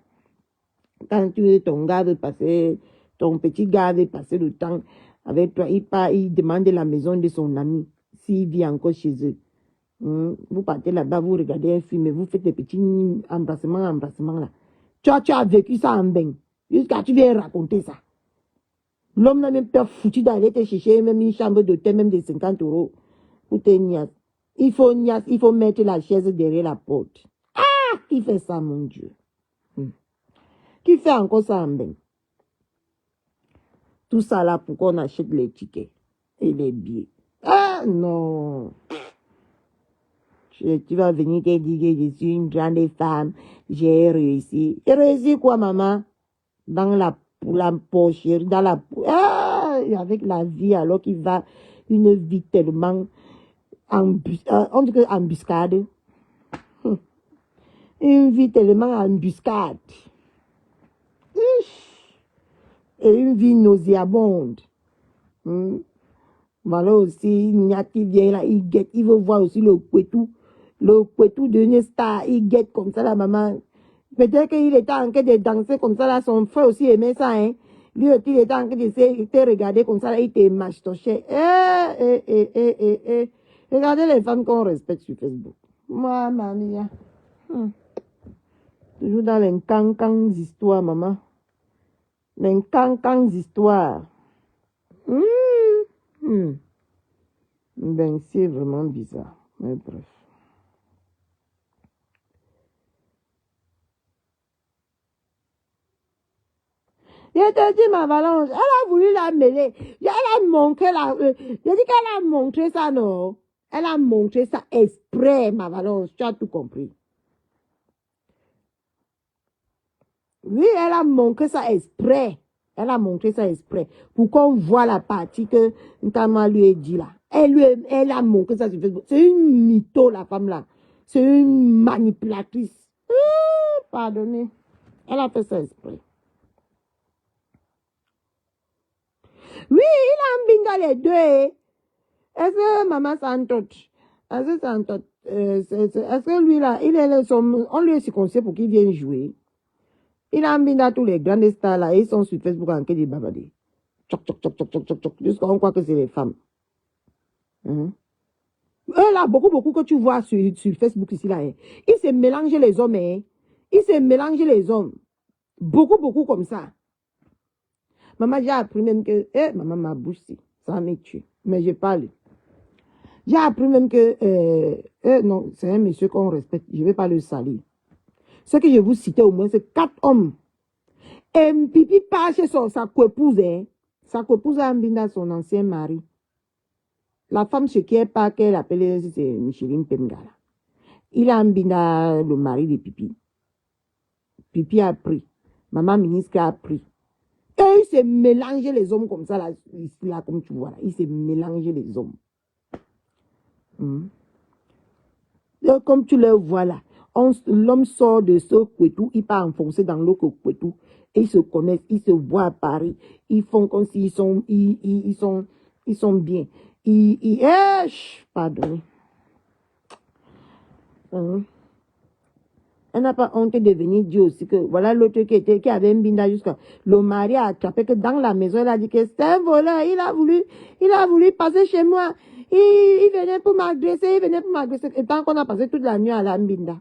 S1: Quand ton gars veut passer, ton petit gars veut passer le temps avec toi, il demande la maison de son ami, s'il vit encore chez eux. Vous partez là-bas, vous regardez un film et vous faites des petits embrassements là. Tu as vécu ça en bain. Jusqu'à tu viens raconter ça. L'homme n'a même pas foutu d'aller te chercher même une chambre d'hôtel, même de 50 € pour te niasse. Il faut mettre la chaise derrière la porte. Ah, qui fait ça, mon Dieu? Qui fait encore ça en bain? Tout ça là pour qu'on achète les tickets et les billets. Ah non! Tu vas venir te dire que je suis une grande femme, j'ai réussi. J'ai réussi quoi, maman? Dans la poche, dans la... Ah, avec la vie, alors qu'il va une vie tellement on dit que embuscade. Une vie tellement embuscade. Et une vie nauséabonde. Voilà aussi, Niati vient là, il veut voir aussi le Kwetou de une star, il guette comme ça la maman. Peut-être qu'il était en train de danser comme ça là, son frère aussi aimait ça, hein. Lui aussi, il était en train de te regarder comme ça là, il te mastochait. Regardez les femmes qu'on respecte sur Facebook. Moi, mamie, toujours dans les cancans histoires, maman. Les cancans histoires. Ben, c'est vraiment bizarre. Mais bref. Je te dis, ma Valence, elle a voulu la mêler. Elle a montré je dis qu'elle a montré ça, non? Elle a montré ça exprès, ma Valence. Tu as tout compris. Oui, elle a montré ça exprès. Elle a montré ça exprès. Pour qu'on voit la partie que Ntama lui a dit là. Elle a montré ça sur Facebook. C'est une mytho, la femme là. C'est une manipulatrice. Pardonnez. Elle a fait ça exprès. Oui, il a mbinga les deux. Est-ce que maman s'entote? Est-ce que s'entote? Est-ce que lui là, on lui est circoncis pour qu'il vienne jouer. Il a mbinga tous les grandes stars là, ils sont sur Facebook en train de babader. Tchoc, tchoc, tchoc, tchoc, tchoc, tchoc, jusqu'à on croit que c'est les femmes. Là, beaucoup que tu vois sur Facebook ici là, ils se mélangent les hommes, ils se mélangent les hommes. Beaucoup comme ça. Maman, j'ai appris même que, maman, ma bouche, ça m'a tué. Mais je parle. J'ai appris même que, non, c'est un monsieur qu'on respecte, je ne vais pas le salir. Ce que je vous citais au moins, c'est 4 hommes. Et Pipi part chez sa coépouse, sa coépouse a embindé son ancien mari. La femme, ce qui est pas qu'elle appelait, c'est Micheline Pengala. Il a embindé le mari de Pipi. Pipi a pris. Maman ministre a pris. Et il se mélange les hommes comme ça, là, comme tu vois là. Il se mélange les hommes. Comme tu le vois là. l'homme sort de ce Kouetou, il part enfoncer dans l'autre Kouetou. Et ils se connaissent, ils se voient à Paris. Ils font comme s'ils sont, ils sont bien. Pardon. Elle n'a pas honte de venir dire aussi que voilà l'autre qui avait un binda jusqu'à. Le mari a attrapé que dans la maison, elle a dit que c'est un voleur. Il a voulu passer chez moi. Il venait pour m'agresser, Et tant qu'on a passé toute la nuit à la binda.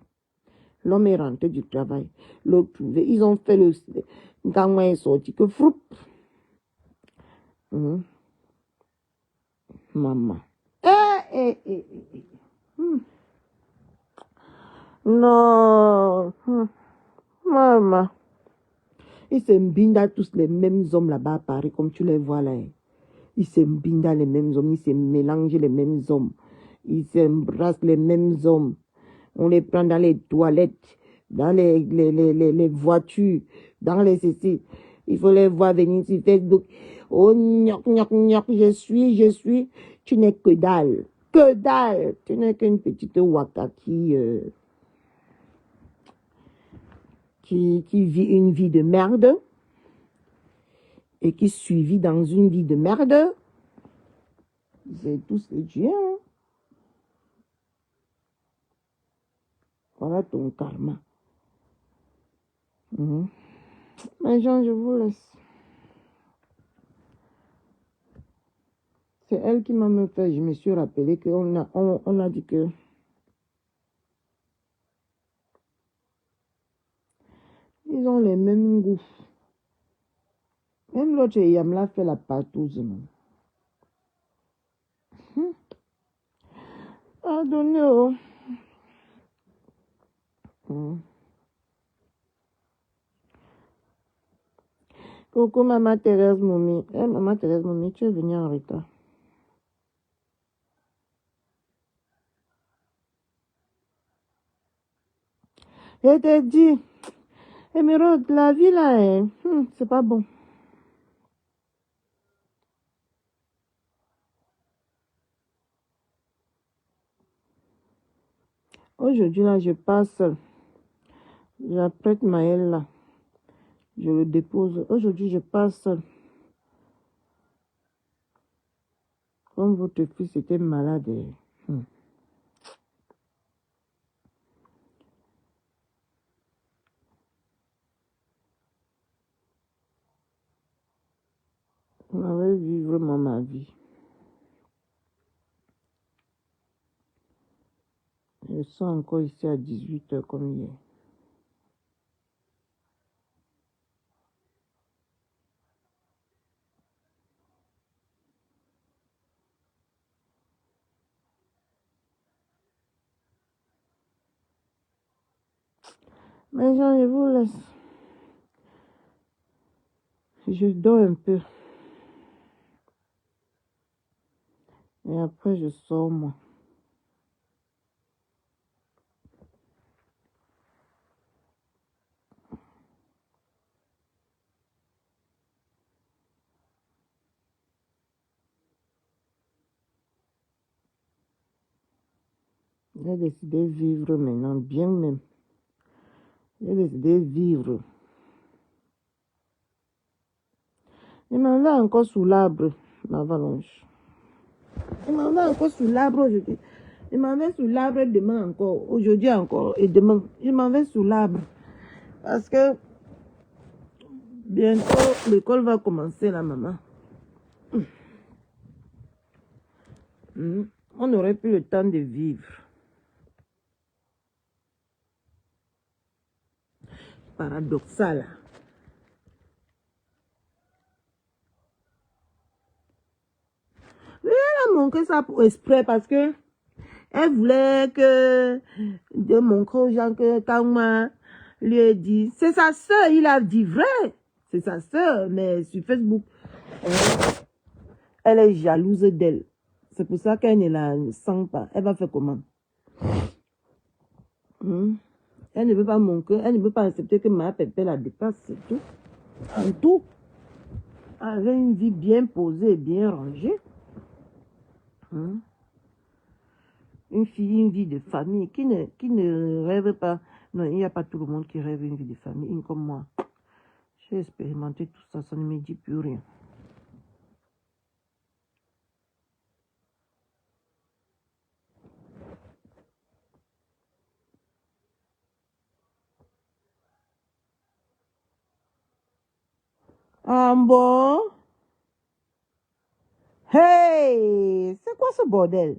S1: L'homme est rentré du travail. L'autre trouvé. Ils ont fait le. Quand moi est sorti, que froup. Maman. Non. Maman. Ils s'embindent tous les mêmes hommes là-bas à Paris, comme tu les vois là. Ils s'embindent les mêmes hommes, ils se mélangent les mêmes hommes. Ils s'embrassent les mêmes hommes. On les prend dans les toilettes, dans les voitures, dans les ceci. Il faut les voir venir sur Facebook. Oh, gnoc, gnoc, gnoc, je suis. Tu n'es que dalle. Que dalle. Tu n'es qu'une petite waka qui vit une vie de merde et qui suivit dans une vie de merde. C'est tout ce que tu es. Hein? Voilà ton karma. Mais Jean, je vous laisse. C'est elle qui m'a me fait. Je me suis rappelé qu'on a dit que ils ont les mêmes goûts. Même l'autre, Yamla fait la partouze. Pardonnez. Coucou Maman Thérèse Moumi. Maman Thérèse Moumi, tu es venue en retard. Je t'ai dit, Émeraude, la vie là, c'est pas bon. Aujourd'hui là, je passe, j'apprête Maël là. Je le dépose. Aujourd'hui, je passe. Comme votre fils était malade. On avait vu vraiment ma vie. Je sens encore ici à 18h comme hier. Mais Jean, je vous laisse. Je dors un peu. Et après, je sors, moi. J'ai décidé de vivre maintenant, bien même. J'ai décidé de vivre. Il m'en va encore sous l'arbre, ma valonge. Il m'en va encore sous l'arbre aujourd'hui. Il m'en va sous l'arbre demain encore. Aujourd'hui encore et demain. Il m'en va sous l'arbre. Parce que bientôt l'école va commencer là, maman. On n'aurait plus le temps de vivre. Paradoxal. Mais elle a manqué ça pour exprès parce que elle voulait que de montrer aux gens que quand moi lui ai dit, c'est sa soeur, il a dit vrai. C'est sa soeur, mais sur Facebook, elle est jalouse d'elle. C'est pour ça qu'elle ne la sent pas. Elle va faire comment? Elle ne veut pas montrer, elle ne veut pas accepter que ma pépé la dépasse, c'est tout. En tout, elle avait une vie bien posée, bien rangée. Une fille, une vie de famille, qui ne rêve pas. Non, il n'y a pas tout le monde qui rêve une vie de famille, une comme moi. J'ai expérimenté tout ça, ça ne me dit plus rien. Ah bon? Hey! C'est quoi ce bordel?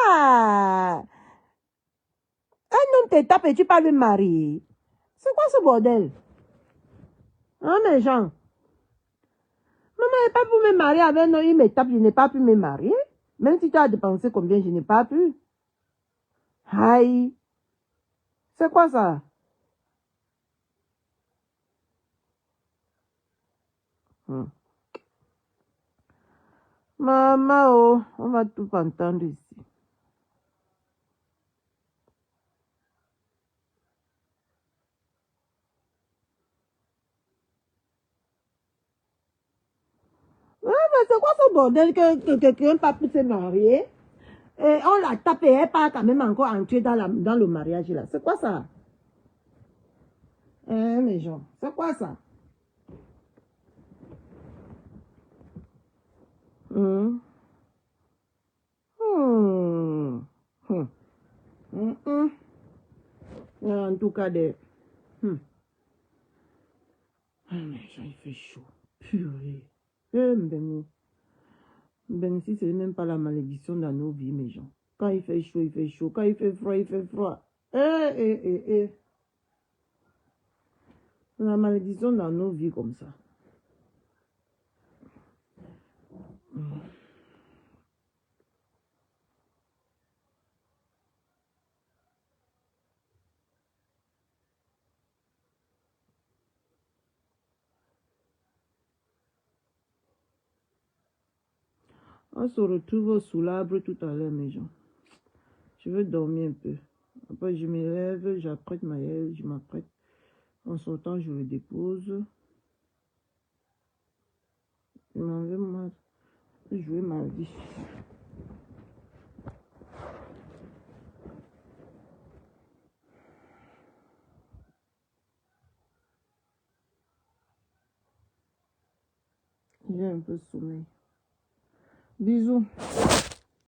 S1: Ah! Un homme te tape et tu parles de mari. C'est quoi ce bordel? Hein, mes gens? Maman n'est pas pour me marier avec un homme, il me tape, je n'ai pas pu me marier. Même si tu as dépensé combien, je n'ai pas pu. Aïe! C'est quoi ça? Hmm. Maman, oh, on va tout entendre ici. Ouais, mais c'est quoi ce bordel que quelqu'un pas pu se marier? Et on la tape et elle part quand même encore entrer dans le mariage là. C'est quoi ça? Hein, mes gens, c'est quoi ça? Hmm. Hmm. Hmm. Hmm. Hmm. En tout cas, hmm. Ah, mais il fait chaud. Purée. Ben, si ce n'est même pas la malédiction dans nos vies, mes gens. Quand il fait chaud, il fait chaud. Quand il fait froid, il fait froid. La malédiction dans nos vies comme ça. On se retrouve sous l'arbre tout à l'heure, mes gens. Je veux dormir un peu. Après, je me lève, j'apprête ma haie, je m'apprête. En sortant, je le dépose. Je m'en vais, moi, jouer ma vie. J'ai un peu sommeil. Bisous.